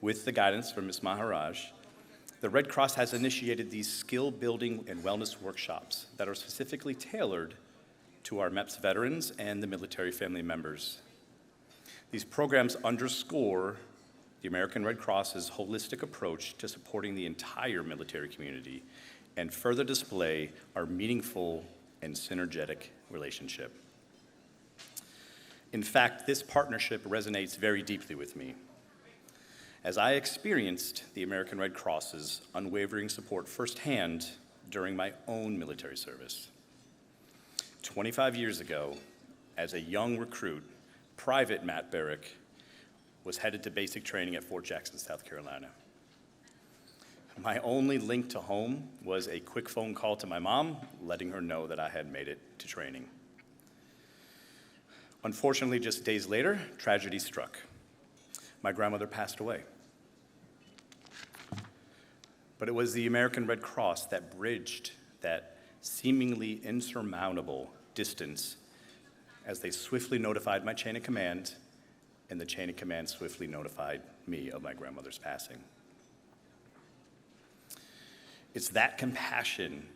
with the guidance from Ms. Maharaj, the Red Cross has initiated these skill building and wellness workshops that are specifically tailored to our MEPS veterans and the military family members. These programs underscore the American Red Cross's holistic approach to supporting the entire military community and further display our meaningful and synergetic relationship. In fact, this partnership resonates very deeply with me, as I experienced the American Red Cross's unwavering support firsthand during my own military service. 25 years ago, as a young recruit, Private Matt Barrick was headed to basic training at Fort Jackson, South Carolina. My only link to home was a quick phone call to my mom, letting her know that I had made it to training. Unfortunately, just days later, tragedy struck. My grandmother passed away. But it was the American Red Cross that bridged that seemingly insurmountable distance as they swiftly notified my chain of command, and the chain of command swiftly notified me of my grandmother's passing. It's that compassion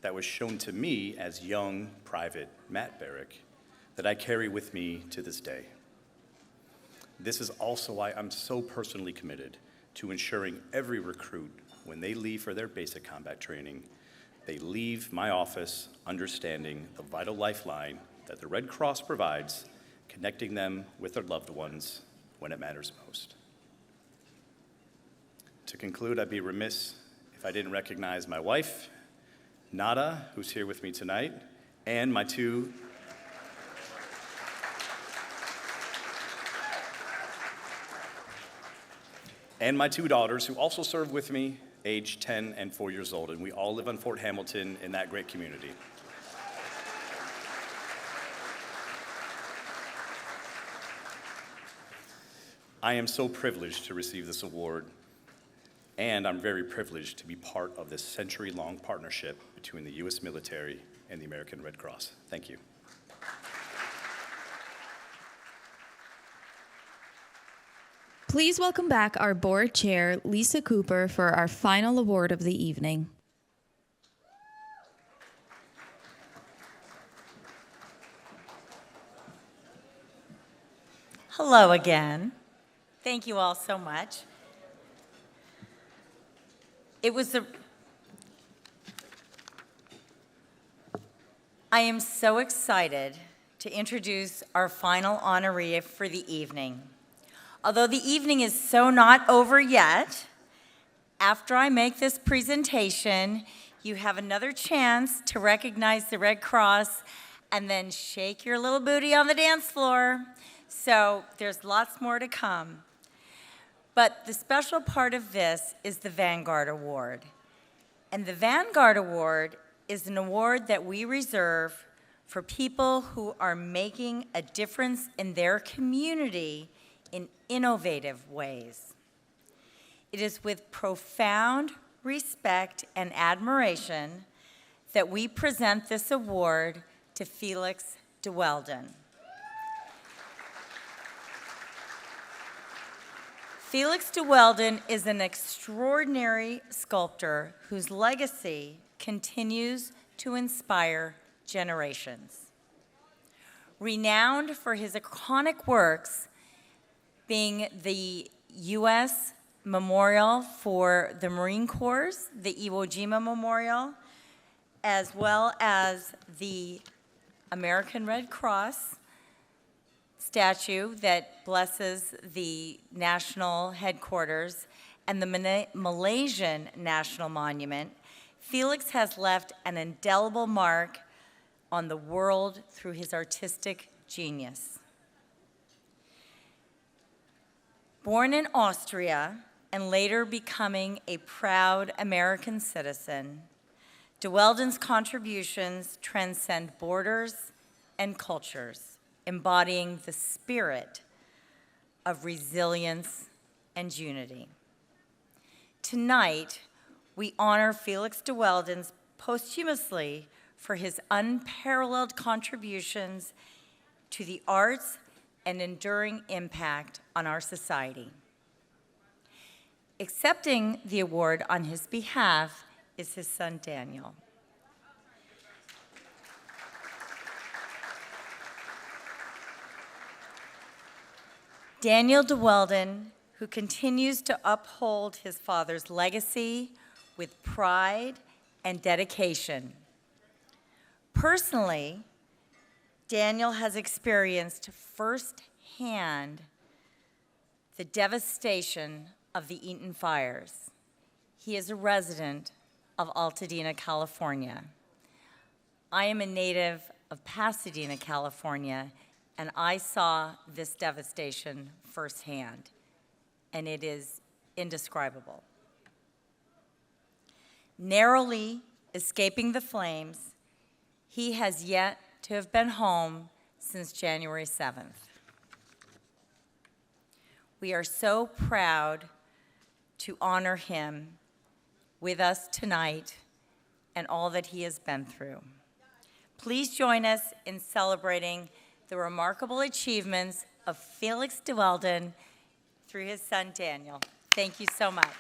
that was shown to me as young Private Matt Barrick that I carry with me to this day. This is also why I'm so personally committed to ensuring every recruit, when they leave for their basic combat training, they leave my office understanding the vital lifeline that the Red Cross provides, connecting them with their loved ones when it matters most. To conclude, I'd be remiss if I didn't recognize my wife, Nada, who's here with me tonight, and my two daughters who also serve with me, aged 10 and 4 years old, and we all live on Fort Hamilton in that great community. I am so privileged to receive this award, and I'm very privileged to be part of this century-long partnership between the U.S. military and the American Red Cross. Thank you. Please welcome back our board chair, Lisa Cooper, for our final award of the evening. Hello again. Thank you all so much. I am so excited to introduce our final honoree for the evening. Although the evening is so not over yet, After I make this presentation, you have another chance to recognize the Red Cross and then shake your little booty on the dance floor. So there's lots more to come. But the special part of this is the Vanguard Award. And the Vanguard Award is an award that we reserve for people who are making a difference in their community in innovative ways. It is with profound respect and admiration that we present this award to Felix de Weldon. Felix de Weldon is an extraordinary sculptor whose legacy continues to inspire generations. Renowned for his iconic works, being the U.S. Memorial for the Marine Corps, the Iwo Jima Memorial, as well as the American Red Cross statue that blesses the national headquarters and the Malaysian National Monument. Felix has left an indelible mark on the world through his artistic genius. Born in Austria and later becoming a proud American citizen, de Weldon's contributions transcend borders and cultures, embodying the spirit of resilience and unity. Tonight, we honor Felix de Weldon posthumously for his unparalleled contributions to the arts and enduring impact on our society. Accepting the award on his behalf is his son, Daniel. Daniel de Weldon, who continues to uphold his father's legacy with pride and dedication. Personally, Daniel has experienced firsthand the devastation of the Eaton fires. He is a resident of Altadena, California. I am a native of Pasadena, California, and I saw this devastation firsthand, and it is indescribable. Narrowly escaping the flames, he has yet to have been home since January 7th. We are so proud to honor him with us tonight and all that he has been through. Please join us in celebrating the remarkable achievements of Felix de Weldon through his son, Daniel. Thank you so much.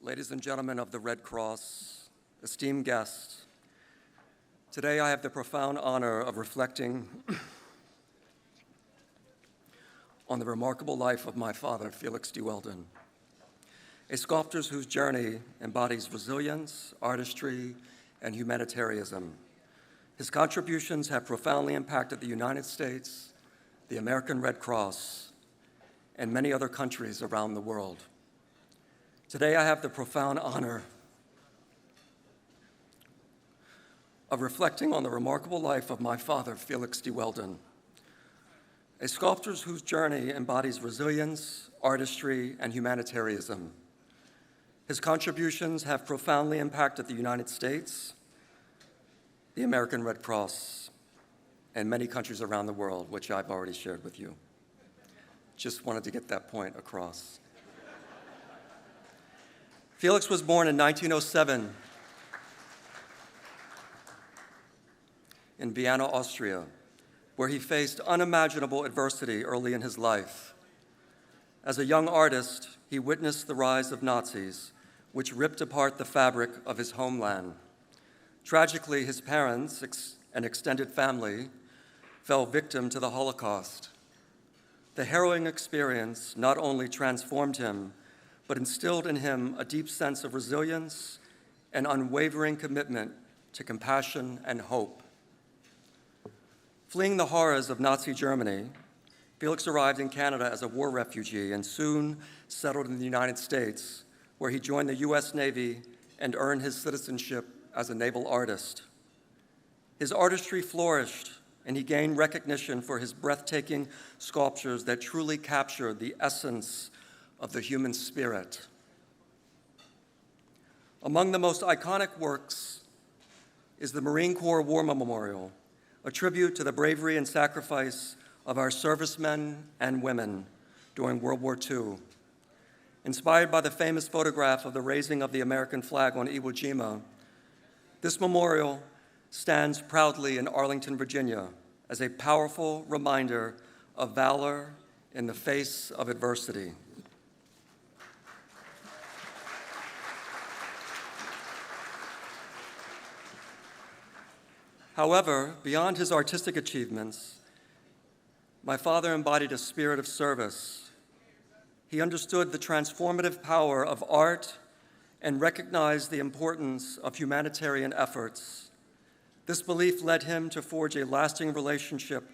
Ladies and gentlemen of the Red Cross, esteemed guests, today I have the profound honor of reflecting on the remarkable life of my father, Felix de Weldon, a sculptor whose journey embodies resilience, artistry, and humanitarianism. His contributions have profoundly impacted the United States, the American Red Cross, and many other countries around the world. Today, I have the profound honor of reflecting on the remarkable life of my father, Felix de Weldon, a sculptor whose journey embodies resilience, artistry, and humanitarianism. His contributions have profoundly impacted the United States, the American Red Cross, and many countries around the world, which I've already shared with you. Just wanted to get that point across. Felix was born in 1907 in Vienna, Austria, where he faced unimaginable adversity early in his life. As a young artist, he witnessed the rise of Nazis, which ripped apart the fabric of his homeland. Tragically, his parents and extended family fell victim to the Holocaust. The harrowing experience not only transformed him, but instilled in him a deep sense of resilience and unwavering commitment to compassion and hope. Fleeing the horrors of Nazi Germany, Felix arrived in Canada as a war refugee and soon settled in the United States, where he joined the U.S. Navy and earned his citizenship as a naval artist. His artistry flourished, and he gained recognition for his breathtaking sculptures that truly captured the essence of the human spirit. Among the most iconic works is the Marine Corps War Memorial, a tribute to the bravery and sacrifice of our servicemen and women during World War II. Inspired by the famous photograph of the raising of the American flag on Iwo Jima, this memorial stands proudly in Arlington, Virginia, as a powerful reminder of valor in the face of adversity. However, beyond his artistic achievements, my father embodied a spirit of service. He understood the transformative power of art and recognized the importance of humanitarian efforts. This belief led him to forge a lasting relationship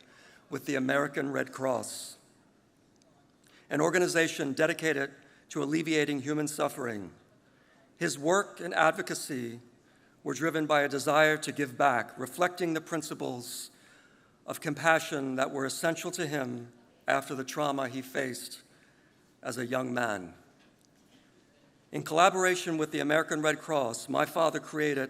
with the American Red Cross, an organization dedicated to alleviating human suffering. His work and advocacy were driven by a desire to give back, reflecting the principles of compassion that were essential to him after the trauma he faced as a young man. In collaboration with the American Red Cross, my father created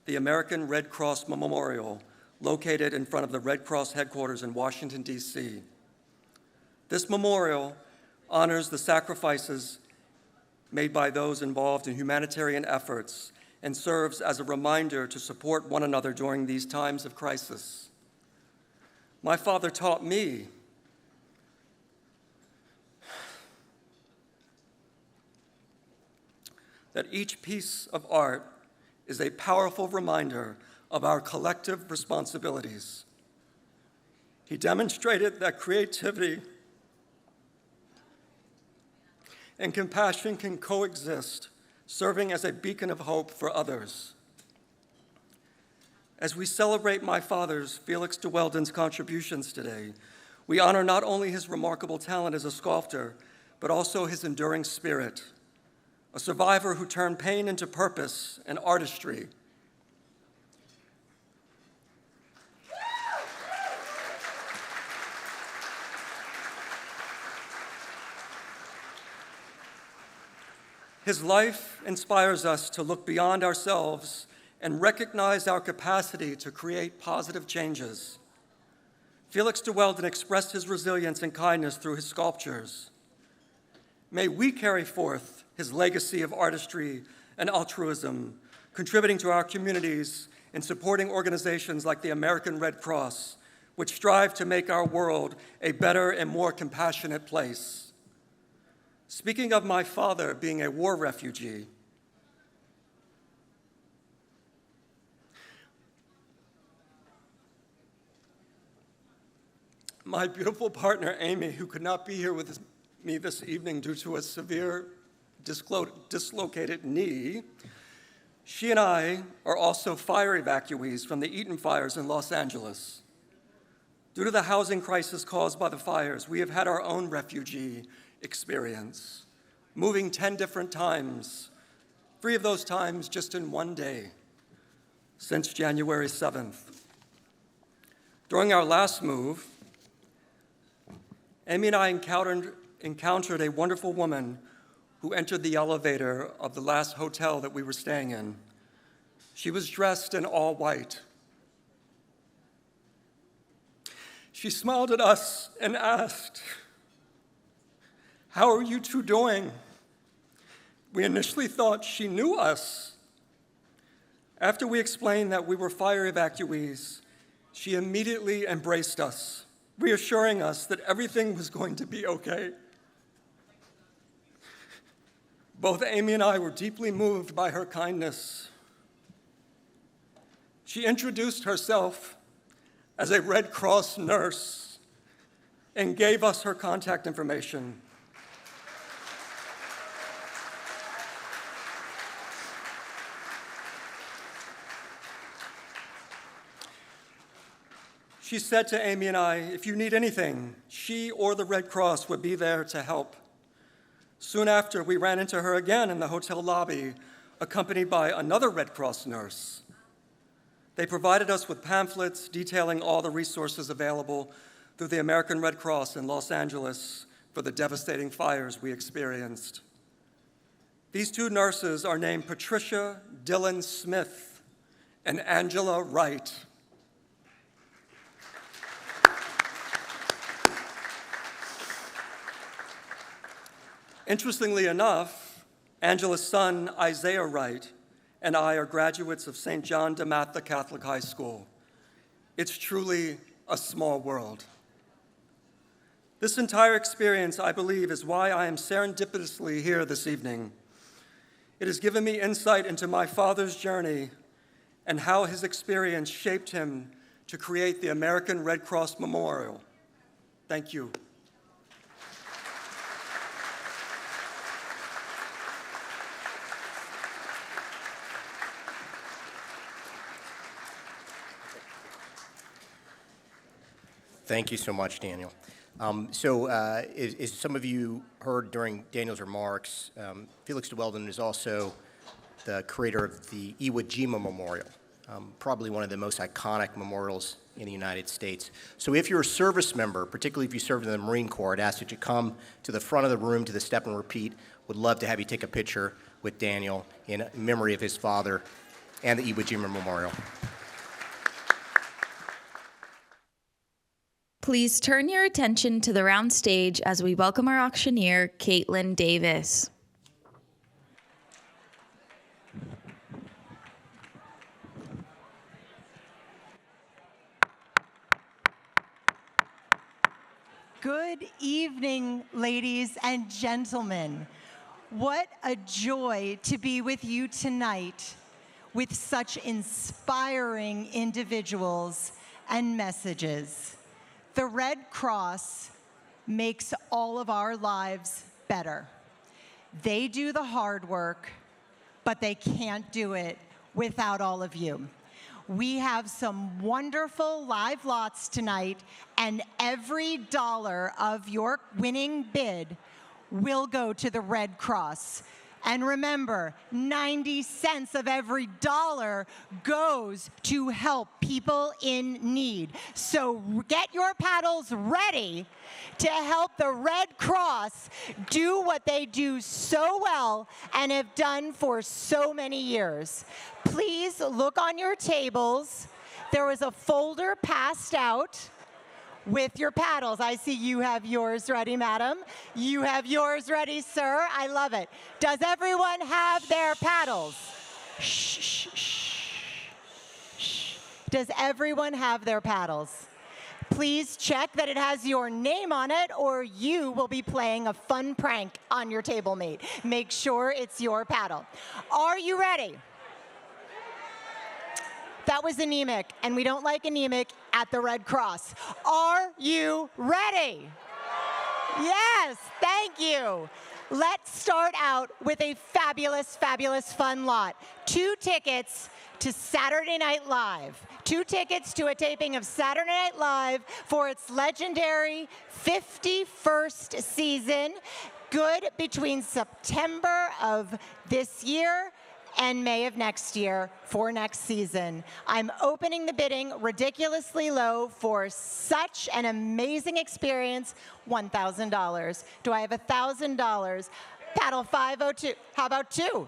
the American Red Cross Memorial, located in front of the Red Cross headquarters in Washington, D.C. This memorial honors the sacrifices made by those involved in humanitarian efforts and serves as a reminder to support one another during these times of crisis. My father taught me that each piece of art is a powerful reminder of our collective responsibilities. He demonstrated that creativity and compassion can coexist, serving as a beacon of hope for others. As we celebrate my father's, Felix de Weldon's, contributions today, we honor not only his remarkable talent as a sculptor, but also his enduring spirit, a survivor who turned pain into purpose and artistry. His life inspires us to look beyond ourselves and recognize our capacity to create positive changes. Felix de Weldon expressed his resilience and kindness through his sculptures. May we carry forth his legacy of artistry and altruism, contributing to our communities and supporting organizations like the American Red Cross, which strive to make our world a better and more compassionate place. Speaking of my father being a war refugee, my beautiful partner, Amy, who could not be here with me this evening due to a severe dislocated knee, she and I are also fire evacuees from the Eaton fires in Los Angeles. Due to the housing crisis caused by the fires, we have had our own refugee experience, moving 10 different times, 3 of those times just in one day, since January 7th. During our last move, Amy and I encountered a wonderful woman who entered the elevator of the last hotel that we were staying in. She was dressed in all white. She smiled at us and asked, "How are you two doing?" We initially thought she knew us. After we explained that we were fire evacuees, She immediately embraced us, reassuring us that everything was going to be okay. Both Amy and I were deeply moved by her kindness. She introduced herself as a Red Cross nurse and gave us her contact information. She said to Amy and I, if you need anything, she or the Red Cross would be there to help. Soon after, we ran into her again in the hotel lobby, accompanied by another Red Cross nurse. They provided us with pamphlets detailing all the resources available through the American Red Cross in Los Angeles for the devastating fires we experienced. These two nurses are named Patricia Dillon Smith and Angela Wright. Interestingly enough, Angela's son, Isaiah Wright, and I are graduates of St. John de Matha Catholic High School. It's truly a small world. This entire experience, I believe, is why I am serendipitously here this evening. It has given me insight into my father's journey and how his experience shaped him to create the American Red Cross Memorial. Thank you. Thank you so much, Daniel. As some of you heard during Daniel's remarks, Felix de Weldon is also the creator of the Iwo Jima Memorial, probably one of the most iconic memorials in the United States. So if you're a service member, particularly if you served in the Marine Corps, I'd ask that you come to the front of the room to the step and repeat. Would love to have you take a picture with Daniel in memory of his father and the Iwo Jima Memorial. Please turn your attention to the round stage as we welcome our auctioneer, Caitlin Davis. Good evening, ladies and gentlemen. What a joy to be with you tonight with such inspiring individuals and messages. The Red Cross makes all of our lives better. They do the hard work, but they can't do it without all of you. We have some wonderful live lots tonight, and every dollar of your winning bid will go to the Red Cross. And remember, 90 cents of every dollar goes to help people in need. So get your paddles ready to help the Red Cross do what they do so well and have done for so many years. Please look on your tables. There was a folder passed out with your paddles. I see you have yours ready, madam. You have yours ready, sir. I love it. Does everyone have their paddles? Shh, shh, shh, shh. Does everyone have their paddles? Please check that it has your name on it, or you will be playing a fun prank on your table mate. Make sure it's your paddle. Are you ready? That was anemic, and we don't like anemic at the Red Cross. Are you ready? Yes, thank you. Let's start out with a fabulous, fabulous fun lot. 2 tickets to Saturday Night Live. 2 tickets to a taping of Saturday Night Live for its legendary 51st season, good between September of this year and May of next year for next season. I'm opening the bidding ridiculously low for such an amazing experience, $1,000. Do I have $1,000? Paddle 502. How about 2?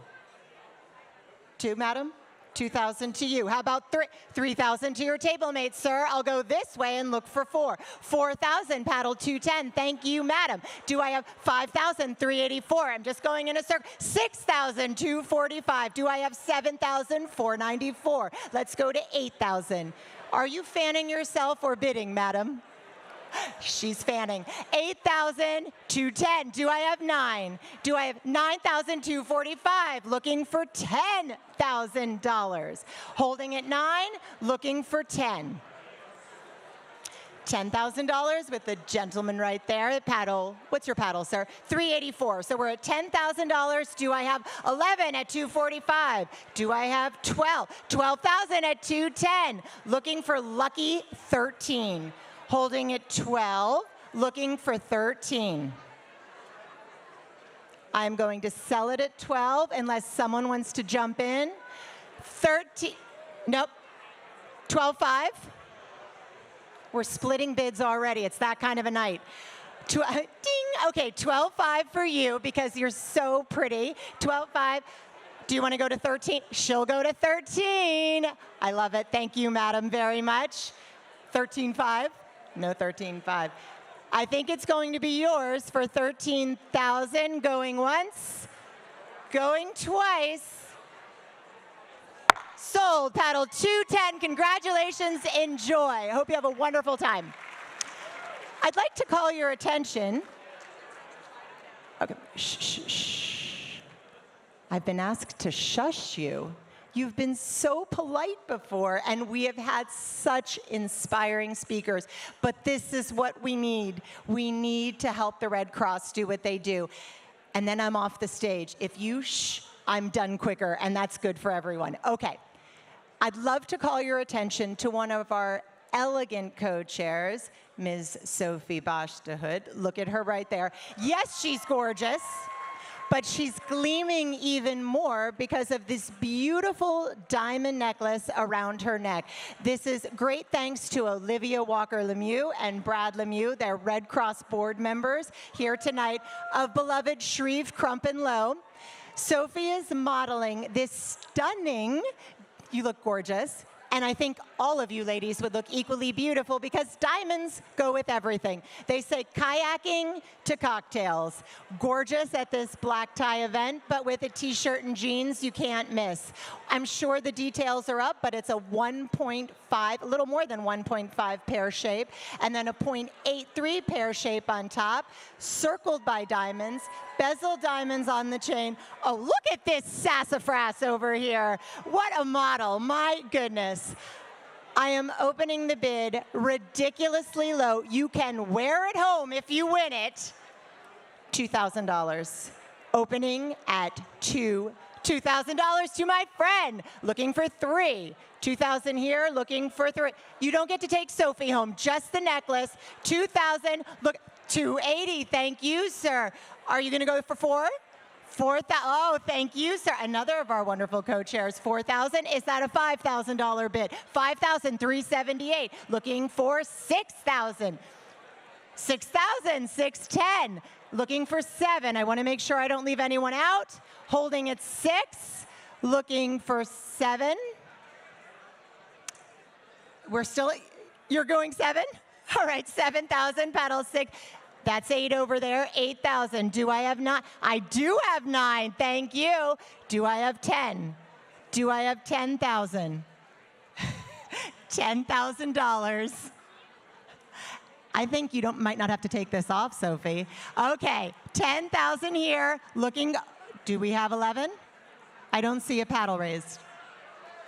2, madam? 2,000 to you. How about 3? 3,000 to your table mate, sir. I'll go this way and look for 4. 4,000, paddle 210. Thank you, madam. Do I have 5,000? 384. I'm just going in a circle. 6,000, 245. Do I have 7,000? 494. Let's go to 8,000. Are you fanning yourself or bidding, madam? She's fanning. 8,210. Do I have 9? Do I have 9,245? Looking for $10,000. Holding at 9, looking for 10. $10,000 with the gentleman right there. Paddle, what's your paddle, sir? 384. So we're at $10,000. Do I have 11 at 245? Do I have 12? 12,000 at 210. Looking for lucky 13. Holding at 12, looking for 13. I'm going to sell it at 12 unless someone wants to jump in. 13, nope, 12.5. We're splitting bids already. It's that kind of a night. Ding, okay, 12.5 for you because you're so pretty. 12.5. Do you want to go to 13? She'll go to 13. I love it. Thank you, madam, very much. 13.5. No, 13.5. I think it's going to be yours for 13,000. Going once, going twice. Sold. Paddle 210. Congratulations. Enjoy. Hope you have a wonderful time. I'd like to call your attention. Okay. Shh, shh, shh. I've been asked to shush you. You've been so polite before, and we have had such inspiring speakers. But this is what we need. We need to help the Red Cross do what they do. And then I'm off the stage. If you shh, I'm done quicker, and that's good for everyone. Okay. I'd love to call your attention to one of our elegant co-chairs, Ms. Sophie Bosch de Hood. Look at her right there. Yes, she's gorgeous. But she's gleaming even more because of this beautiful diamond necklace around her neck. This is great thanks to Olivia Walker-Lemieux and Brad Lemieux. They're Red Cross board members here tonight of beloved Shreve Crump and Low. Sophie is modeling this stunning, you look gorgeous, and I think all of you ladies would look equally beautiful because diamonds go with everything. They say kayaking to cocktails. Gorgeous at this black tie event, but with a t-shirt and jeans you can't miss. I'm sure the details are up, but it's a 1.5, a little more than 1.5 pear shape, and then a 0.83 pear shape on top, circled by diamonds, bezel diamonds on the chain. Oh, look at this sassafras over here. What a model, my goodness. I am opening the bid ridiculously low. You can wear it home if you win it. $2,000. Opening at $2,000 to my friend. Looking for 3. 2,000 here, looking for 3. You don't get to take Sophie home, just the necklace. 2,000, look, 280, thank you, sir. Are you gonna go for 4? 4,000, oh, thank you, sir. Another of our wonderful co-chairs, 4,000. Is that a $5,000 bid? 5,378. Looking for 6,000. 6,000, 610. Looking for 7. I want to make sure I don't leave anyone out. Holding at 6. Looking for 7. We're still, you're going 7? All right, 7,000, paddle 6. That's 8 over there, 8,000. Do I have 9? I do have 9, thank you. Do I have 10? Do I have 10,000? $10,000. I think you might not have to take this off, Sophie. Okay, 10,000 here, looking, do we have 11? I don't see a paddle raised.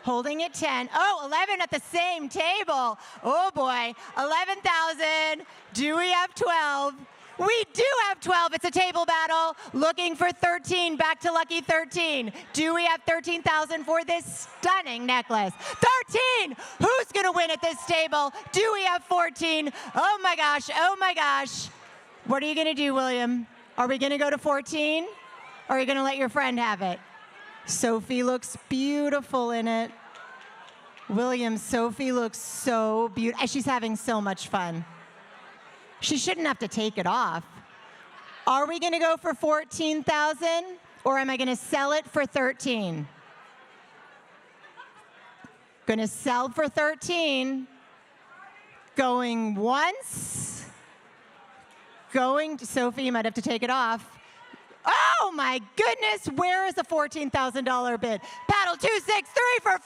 Holding at 10. Oh, 11 at the same table. Oh boy, 11,000. Do we have 12? We do have 12. It's a table battle. Looking for 13. Back to lucky 13. Do we have 13,000 for this stunning necklace? 13. Who's going to win at this table? Do we have 14? Oh my gosh. Oh my gosh. What are you going to do, William? Are we going to go to 14? Or are you going to let your friend have it? Sophie looks beautiful in it. William, Sophie looks so beautiful. She's having so much fun. She shouldn't have to take it off. Are we going to go for 14,000 or am I going to sell it for 13? Going to sell for 13. Going once. Going, Sophie, you might have to take it off. Oh my goodness, where is the $14,000 bid? Paddle Battle 263 for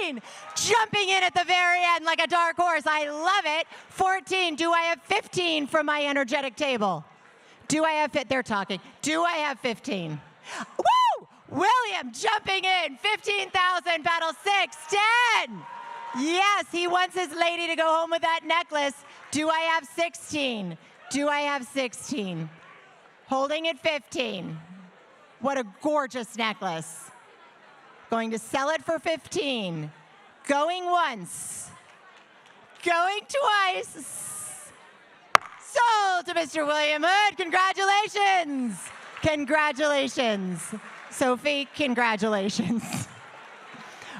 14. Jumping in at the very end like a dark horse. I love it. 14. Do I have 15 from my energetic table? Do I have They're talking. Do I have 15? Woo! William jumping in. 15,000. Battle 6. 10. Yes, he wants his lady to go home with that necklace. Do I have 16? Do I have 16? Holding at 15. What a gorgeous necklace. Going to sell it for 15. Going once. Going twice. Sold to Mr. William Hood. Congratulations. Congratulations. Sophie, congratulations.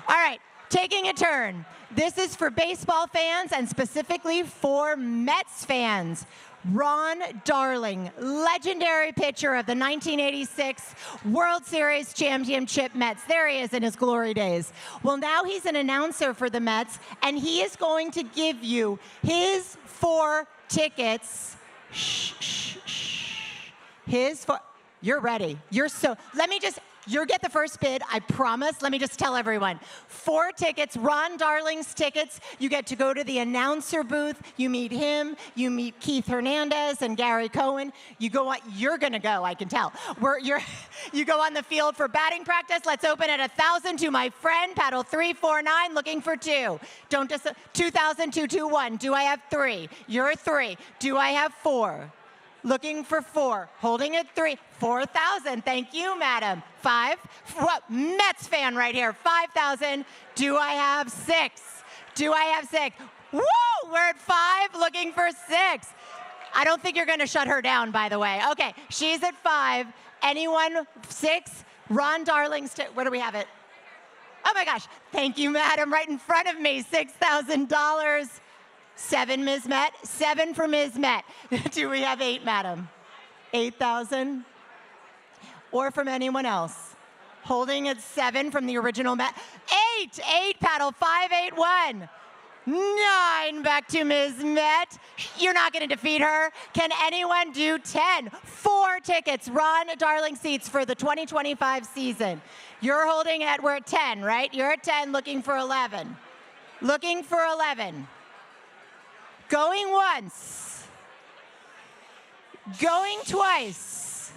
All right, taking a turn. This is for baseball fans and specifically for Mets fans. Ron Darling, legendary pitcher of the 1986 World Series championship Mets. There he is in his glory days. Well, now he's an announcer for the Mets, and he is going to give you his 4 tickets. Shh, shh, shh. You're ready. You get the first bid, I promise. Let me just tell everyone. 4 tickets, Ron Darling's tickets. You get to go to the announcer booth. You meet him. You meet Keith Hernandez and Gary Cohen. You're going to go, I can tell. You go on the field for batting practice. Let's open at 1,000 to my friend, paddle 349, looking for 2. 2,000, 221. Do I have 3? You're 3. Do I have 4? Looking for 4, holding at 3, 4,000. Thank you, madam. 5, what? Mets fan right here. 5,000. Do I have 6? Do I have 6? Woo! We're at 5, looking for 6. I don't think you're going to shut her down, by the way. Okay, she's at 5. Anyone 6? Ron Darling's. Where do we have it? Oh my gosh! Thank you, madam. Right in front of me. $6,000. 7, Ms. Met. 7 for Ms. Met. Do we have 8, madam? 8,000? Or from anyone else? Holding at 7 from the original Met. 8, paddle 581. 9, back to Ms. Met. You're not going to defeat her. Can anyone do 10? 4 tickets, Ron Darling seats for the 2025 season. We're at 10, right? You're at 10, looking for 11. Looking for 11. Going once. Going twice.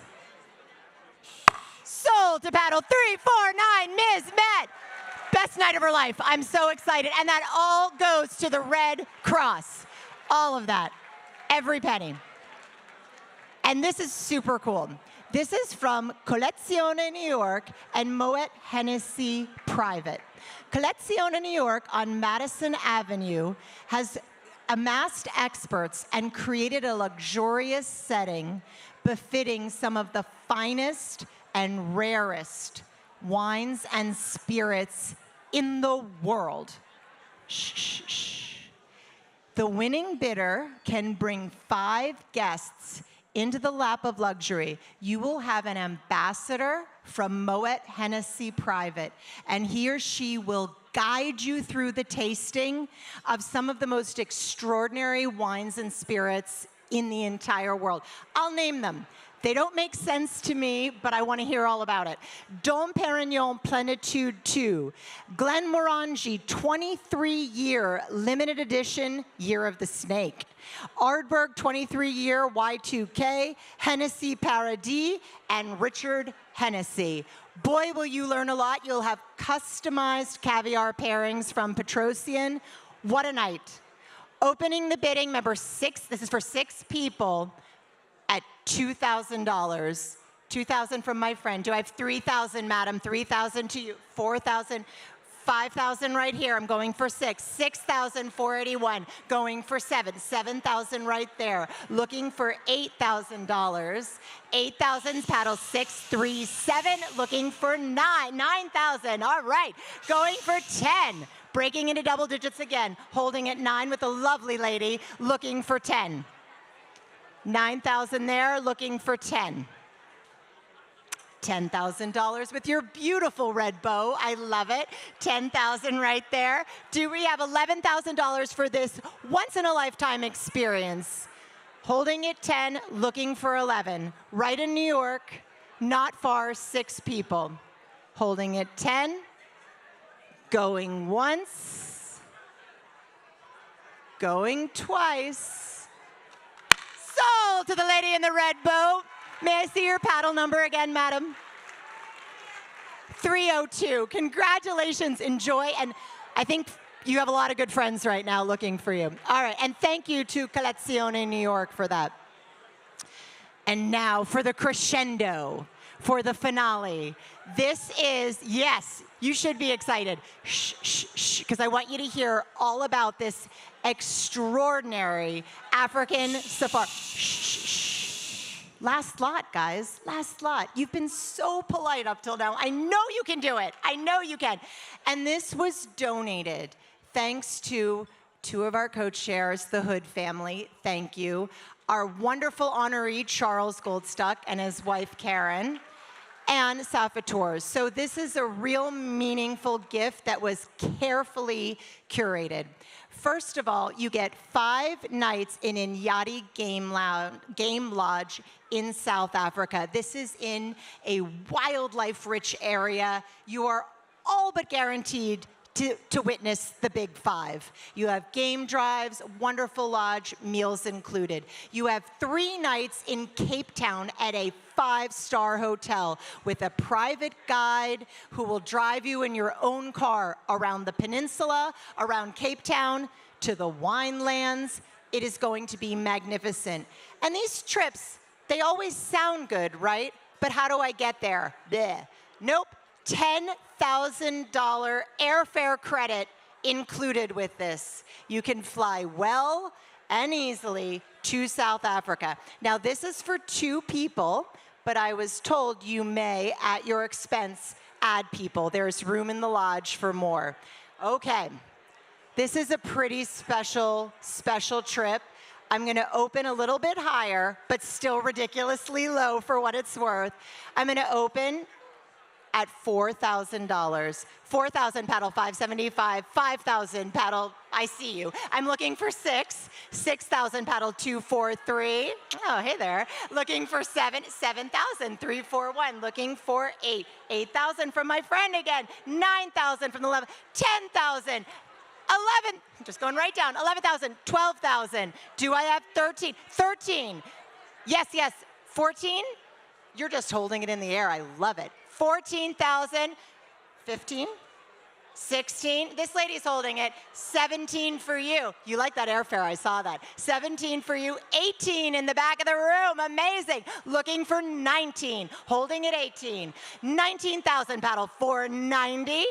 Sold to paddle 349, Ms. Met. Best night of her life. I'm so excited. And that all goes to the Red Cross. All of that. Every penny. And this is super cool. This is from Collezione New York and Moet Hennessy Private. Collezione New York on Madison Avenue has amassed experts and created a luxurious setting befitting some of the finest and rarest wines and spirits in the world. Shh, shh, shh. The winning bidder can bring 5 guests into the lap of luxury. You will have an ambassador from Moet Hennessy Private, and he or she will guide you through the tasting of some of the most extraordinary wines and spirits in the entire world. I'll name them. They don't make sense to me, but I want to hear all about it. Dom Perignon Plenitude 2, Glenmorangie 23-year limited edition Year of the Snake, Ardbeg 23-year Y2K, Hennessy Paradis, and Richard Hennessy. Boy, will you learn a lot. You'll have customized caviar pairings from Petrosian. What a night. Opening the bidding, remember 6, this is for 6 people, at $2,000. $2,000 from my friend. Do I have 3,000, madam? 3,000 to you. 4,000. 5,000 right here. I'm going for 6. 6,481. Going for 7. 7,000 right there. Looking for $8,000. 8,000's paddle 637. Looking for 9. 9,000. All right. Going for 10. Breaking into double digits again. Holding at 9 with a lovely lady. Looking for 10. 9,000 there. Looking for 10. $10,000 with your beautiful red bow. I love it. 10,000 right there. Do we have $11,000 for this once-in-a-lifetime experience? Holding at 10, looking for 11. Right in New York, not far, 6 people. Holding at 10, Going once. Going twice. Sold to the lady in the red boat. May I see your paddle number again, madam? 302. Congratulations, enjoy, and I think you have a lot of good friends right now looking for you. All right, and thank you to Collezione New York for that. And now for the crescendo, for the finale. This is, yes, you should be excited. Shh, shh, shh, because I want you to hear all about this extraordinary African safari. Shh, shh, shh. Last lot, guys, last lot. You've been so polite up till now. I know you can do it. I know you can. And this was donated thanks to two of our co-chairs, the Hood family. Thank you. Our wonderful honoree, Charles Goldstuck, and his wife, Karen, and Safa Tours. So this is a real meaningful gift that was carefully curated. First of all, you get 5 nights in Inyati Game Lodge in South Africa. This is in a wildlife-rich area. You are all but guaranteed to witness the Big 5. You have game drives, wonderful lodge, meals included. You have 3 nights in Cape Town at a 5-star hotel with a private guide who will drive you in your own car around the peninsula, around Cape Town, to the winelands. It is going to be magnificent. And these trips, they always sound good, right? But how do I get there? Bleh. Nope. $10,000 airfare credit included with this. You can fly well and easily to South Africa. Now, this is for 2 people, but I was told you may, at your expense, add people. There's room in the lodge for more. Okay, this is a pretty special trip. I'm gonna open a little bit higher, but still ridiculously low for what it's worth. I'm gonna open at $4,000. 4,000 paddle 575, 5,000 paddle, I see you. I'm looking for 6, 6,000 paddle 243. Oh, hey there. Looking for 7, 7,000 341. Looking for 8, 8,000 from my friend again. 9,000 from the 11, 10,000. 11, just going right down, 11,000, 12,000. Do I have 13? 13. Yes, yes. 14? You're just holding it in the air. I love it. 14,000, 15, 16. This lady's holding it. 17 for you. You like that airfare, I saw that. 17 for you, 18 in the back of the room. Amazing. Looking for 19, holding it 18. 19,000 paddle 490,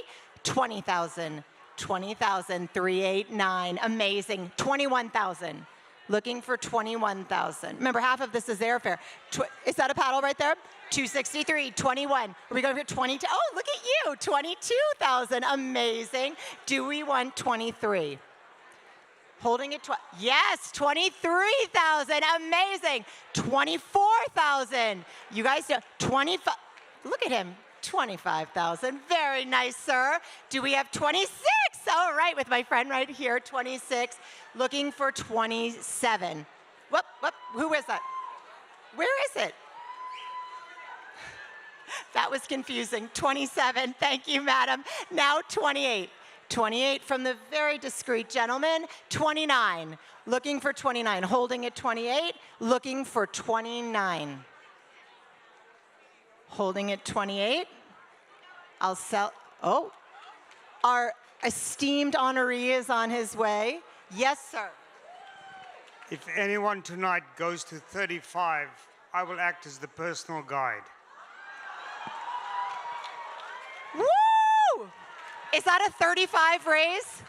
20,000, 20,000, 389. Amazing. 21,000. Looking for 21,000. Remember, half of this is airfare. Is that a paddle right there? 263, 21. Are we going for 22? Oh, look at you, 22,000. Amazing. Do we want 23? Holding it, yes, 23,000. Amazing. 24,000. You guys, 25, look at him. 25,000. Very nice, sir. Do we have 26? All right, with my friend right here, 26. Looking for 27. Whoop, whoop, who is that? Where is it? That was confusing. 27, thank you, madam. Now 28. 28 from the very discreet gentleman. 29, looking for 29. Holding at 28, looking for 29. Holding at 28. I'll sell, oh, our esteemed honoree is on his way. Yes, sir. If anyone tonight goes to 35, I will act as the personal guide. Woo! Is that a 35 raise?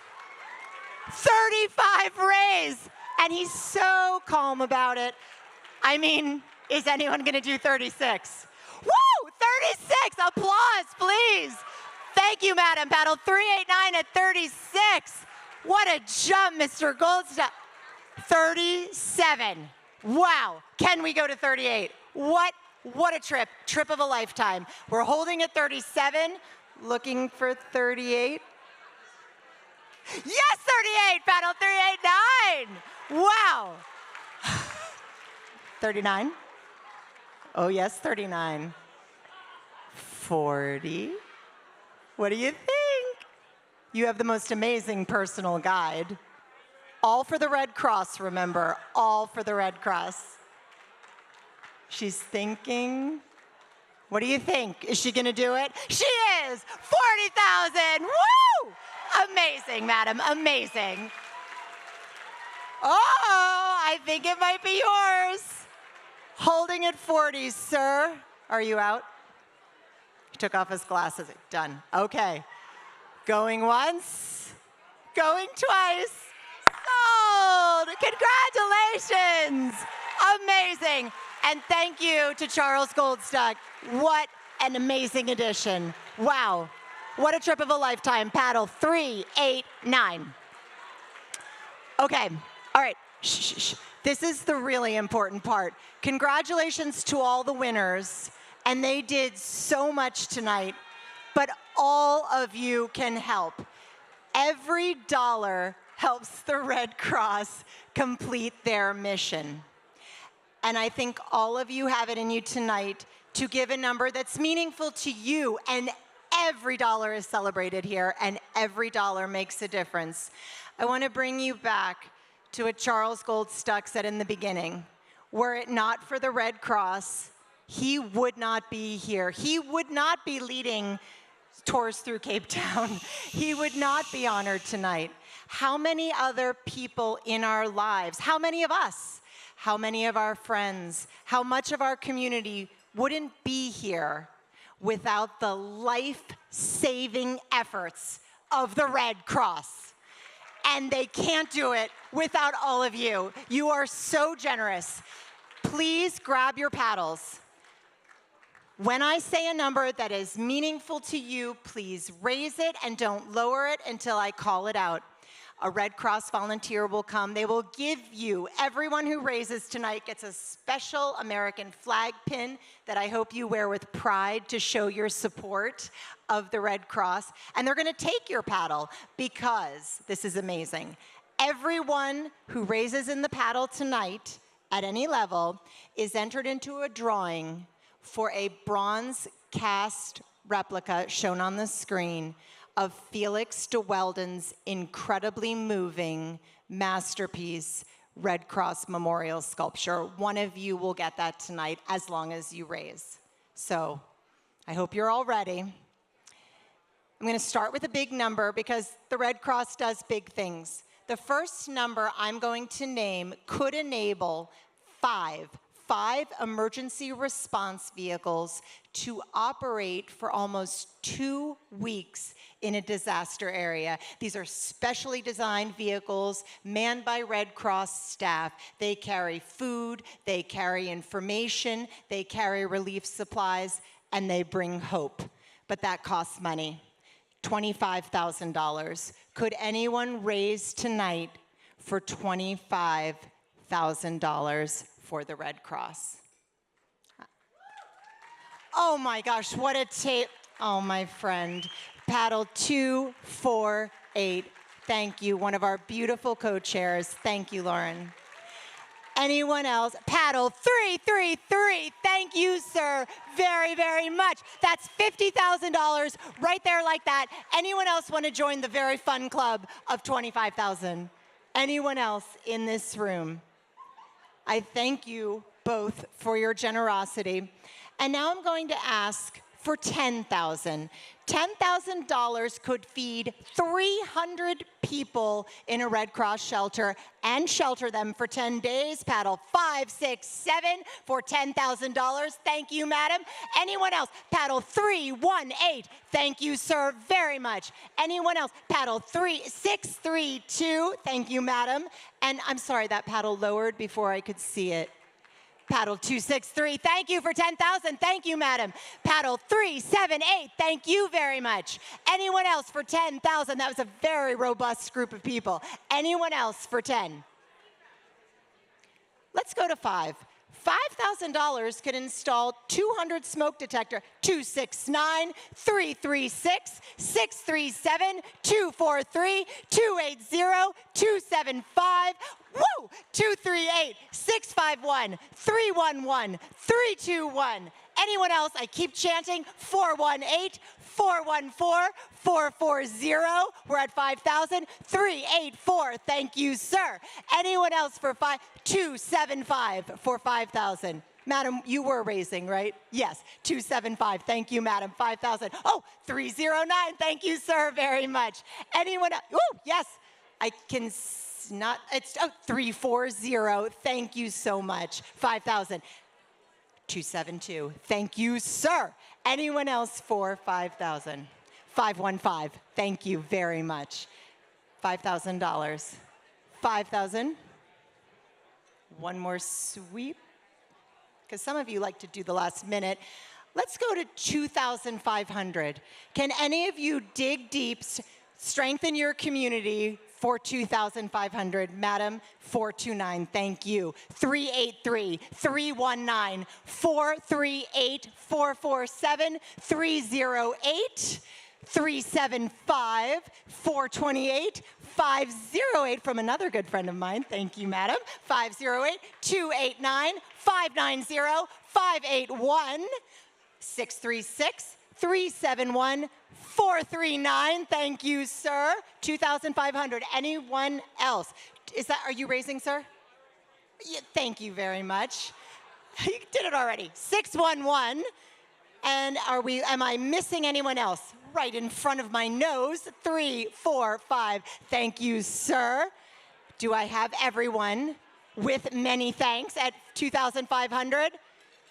35 raise! And he's so calm about it. I mean, is anyone gonna do 36? Woo! 36! Applause, please! Thank you, madam. Paddle 389 at 36. What a jump, Mr. Goldstuck. 37. Wow. Can we go to 38? What a trip. Trip of a lifetime. We're holding at 37, looking for 38. Yes, 38. Paddle 389. Wow. 39. Oh, yes, 39. 40. What do you think? You have the most amazing personal guide. All for the Red Cross, remember, all for the Red Cross. She's thinking. What do you think? Is she gonna do it? She is! 40,000, woo! Amazing, madam, amazing. Oh, I think it might be yours. Holding at 40, sir. Are you out? He took off his glasses, done. Okay, going once, going twice. Sold! Congratulations! Amazing. And thank you to Charles Goldstuck. What an amazing addition. Wow. What a trip of a lifetime. Paddle 389. Okay. All right. Shh. This is the really important part. Congratulations to all the winners. And they did so much tonight. But all of you can help. Every dollar helps the Red Cross complete their mission. And I think all of you have it in you tonight to give a number that's meaningful to you. And every dollar is celebrated here, and every dollar makes a difference. I want to bring you back to what Charles Goldstuck said in the beginning. Were it not for the Red Cross, he would not be here. He would not be leading tours through Cape Town. He would not be honored tonight. How many other people in our lives, how many of us, how many of our friends, how much of our community wouldn't be here without the life-saving efforts of the Red Cross? And they can't do it without all of you. You are so generous. Please grab your paddles. When I say a number that is meaningful to you, please raise it and don't lower it until I call it out. A Red Cross volunteer will come. They will give you, everyone who raises tonight gets a special American flag pin that I hope you wear with pride to show your support of the Red Cross. And they're gonna take your paddle because this is amazing. Everyone who raises in the paddle tonight at any level is entered into a drawing for a bronze cast replica shown on the screen of Felix de Weldon's incredibly moving masterpiece, Red Cross Memorial Sculpture. One of you will get that tonight as long as you raise. So I hope you're all ready. I'm gonna start with a big number because the Red Cross does big things. The first number I'm going to name could enable five emergency response vehicles to operate for almost 2 weeks in a disaster area. These are specially designed vehicles manned by Red Cross staff. They carry food, they carry information, they carry relief supplies, and they bring hope. But that costs money, $25,000. Could anyone raise tonight for $25,000 for the Red Cross? Oh my gosh, what a tape. Oh, my friend. Paddle 248. Thank you, one of our beautiful co-chairs. Thank you, Lauren. Anyone else? Paddle 333. Thank you, sir, very, very much. That's $50,000 right there like that. Anyone else want to join the very fun club of 25,000? Anyone else in this room? I thank you both for your generosity. And now I'm going to ask for $10,000. $10,000 could feed 300 people in a Red Cross shelter and shelter them for 10 days. Paddle 567 for $10,000. Thank you, madam. Anyone else? Paddle 318. Thank you, sir, very much. Anyone else? Paddle 3632. Thank you, madam. And I'm sorry, that paddle lowered before I could see it. Paddle 263, thank you for 10,000. Thank you, madam. Paddle 378, thank you very much. Anyone else for 10,000? That was a very robust group of people. Anyone else for 10? Let's go to 5. $5,000 could install 200 smoke detector. 269, 336, 637, 243, 280, 275, woo! 238, 651, 311, 321. Anyone else? I keep chanting. 418-414-440. We're at 5,000. 384. Thank you, sir. Anyone else for 275 for 5,000? Madam, you were raising, right? Yes, 275. Thank you, madam. 5,000. Oh, 309. Thank you, sir, very much. Anyone else? Oh, yes. I can not, it's 340. Thank you so much. 5,000. 272. Thank you, sir. Anyone else for 5,000? 515. Thank you very much. $5,000. 5,000. One more sweep, because some of you like to do the last minute. Let's go to 2,500. Can any of you dig deep, strengthen your community for 2,500? Madam, 429, thank you. 383, 319, 438, 447, 308, 375, 428, 508 from another good friend of mine. Thank you, madam. 508, 289, 590, 581, 636, 371, 439. Thank you, sir. 2,500. Anyone else? Are you raising, sir? Yeah, thank you very much. You did it already. 611. And am I missing anyone else? Right in front of my nose. 3, 4, 5. Thank you, sir. Do I have everyone with many thanks at 2,500?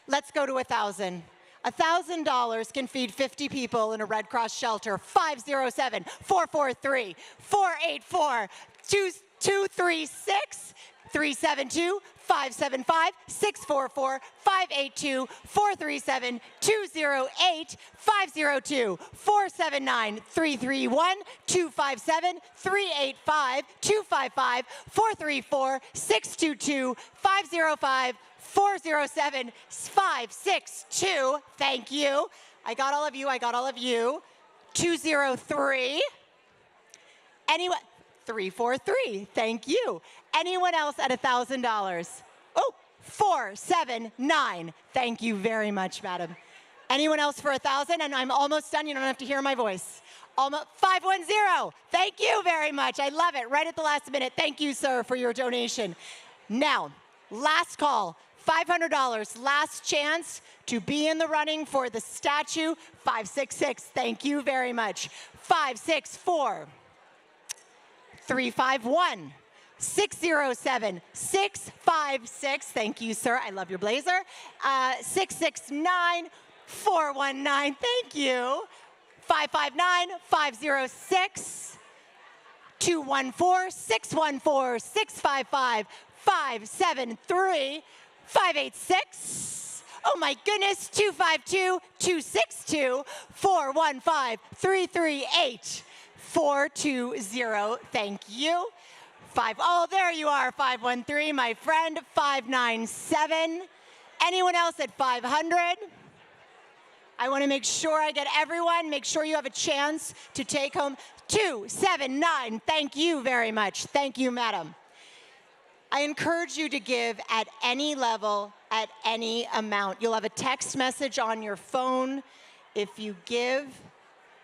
Let's go to 1,000. $1,000 can feed 50 people in a Red Cross shelter. 507, 443, 484, 236, 372, 575, 644, 582, 437, 208, 502, 479, 331, 257, 385, 255, 434, 622, 505, 407, 562. Thank you. I got all of you. I got all of you. 203. Anyone? 343. Thank you. Anyone else at $1,000? Oh, 479. Thank you very much, madam. Anyone else for 1,000? And I'm almost done. You don't have to hear my voice. Almost 510. Thank you very much. I love it. Right at the last minute. Thank you, sir, for your donation. Now, last call. $500, last chance to be in the running for the statue. 566, thank you very much. 564, 351, 607, 656, thank you, sir. I love your blazer. 669, 419, thank you. 559, 506, 214, 614, 655, 573, 586. Oh my goodness, 252, 262, 415, 338, 420. Thank you. Oh, there you are, 513, my friend. 597. Anyone else at 500? I want to make sure I get everyone. Make sure you have a chance to take home 279. Thank you very much. Thank you, madam. I encourage you to give at any level, at any amount. You'll have a text message on your phone. If you give,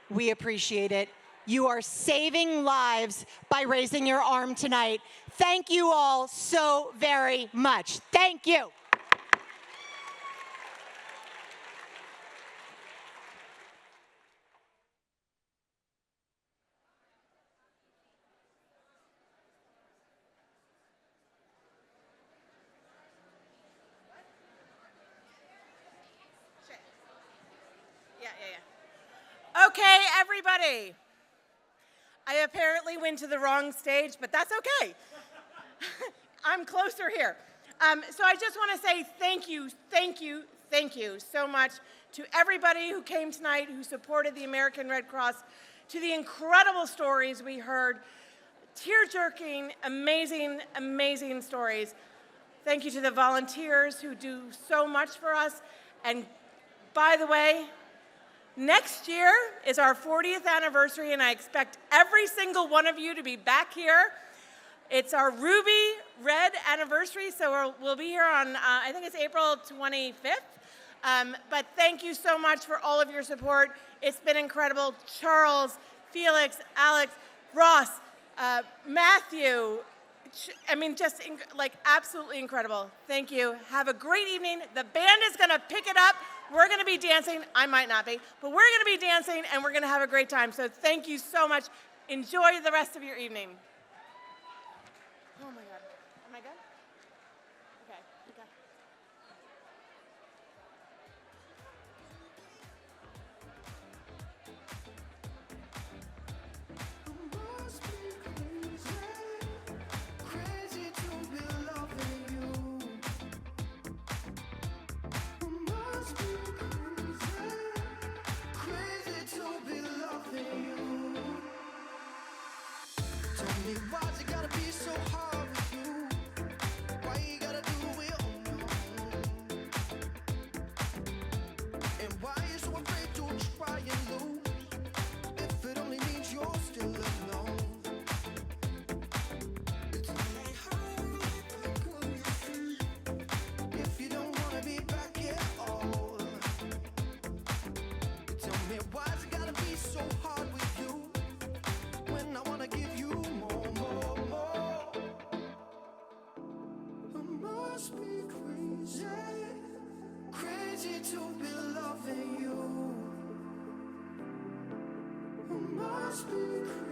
we appreciate it. You are saving lives by raising your arm tonight. Thank you all so very much. Thank you. Okay, everybody. I apparently went to the wrong stage, but that's okay. I'm closer here. So I just want to say thank you so much to everybody who came tonight, who supported the American Red Cross, to the incredible stories we heard, tear-jerking, amazing, amazing stories. Thank you to the volunteers who do so much for us. And by the way, next year is our 40th anniversary, and I expect every single one of you to be back here. It's our Ruby Red anniversary, so we'll be here on, I think it's April 25th. But thank you so much for all of your support. It's been incredible. Charles, Felix, Alex, Ross, Matthew, I mean, just like absolutely incredible. Thank you. Have a great evening. The band is going to pick it up. We're going to be dancing. I might not be, but we're going to be dancing and we're going to have a great time. So thank you so much. Enjoy the rest of your evening. Oh my God. Am I good? Okay. Okay. Why's it gotta be so hard with you? Why you gotta do it on your own? And why you so afraid to try and lose? If it only means you're still alone. It's really hard if you don't wanna be back at all. Tell me why's it gotta be so hard with you when I wanna give you more. Must be crazy, crazy to be loving you. Must be crazy.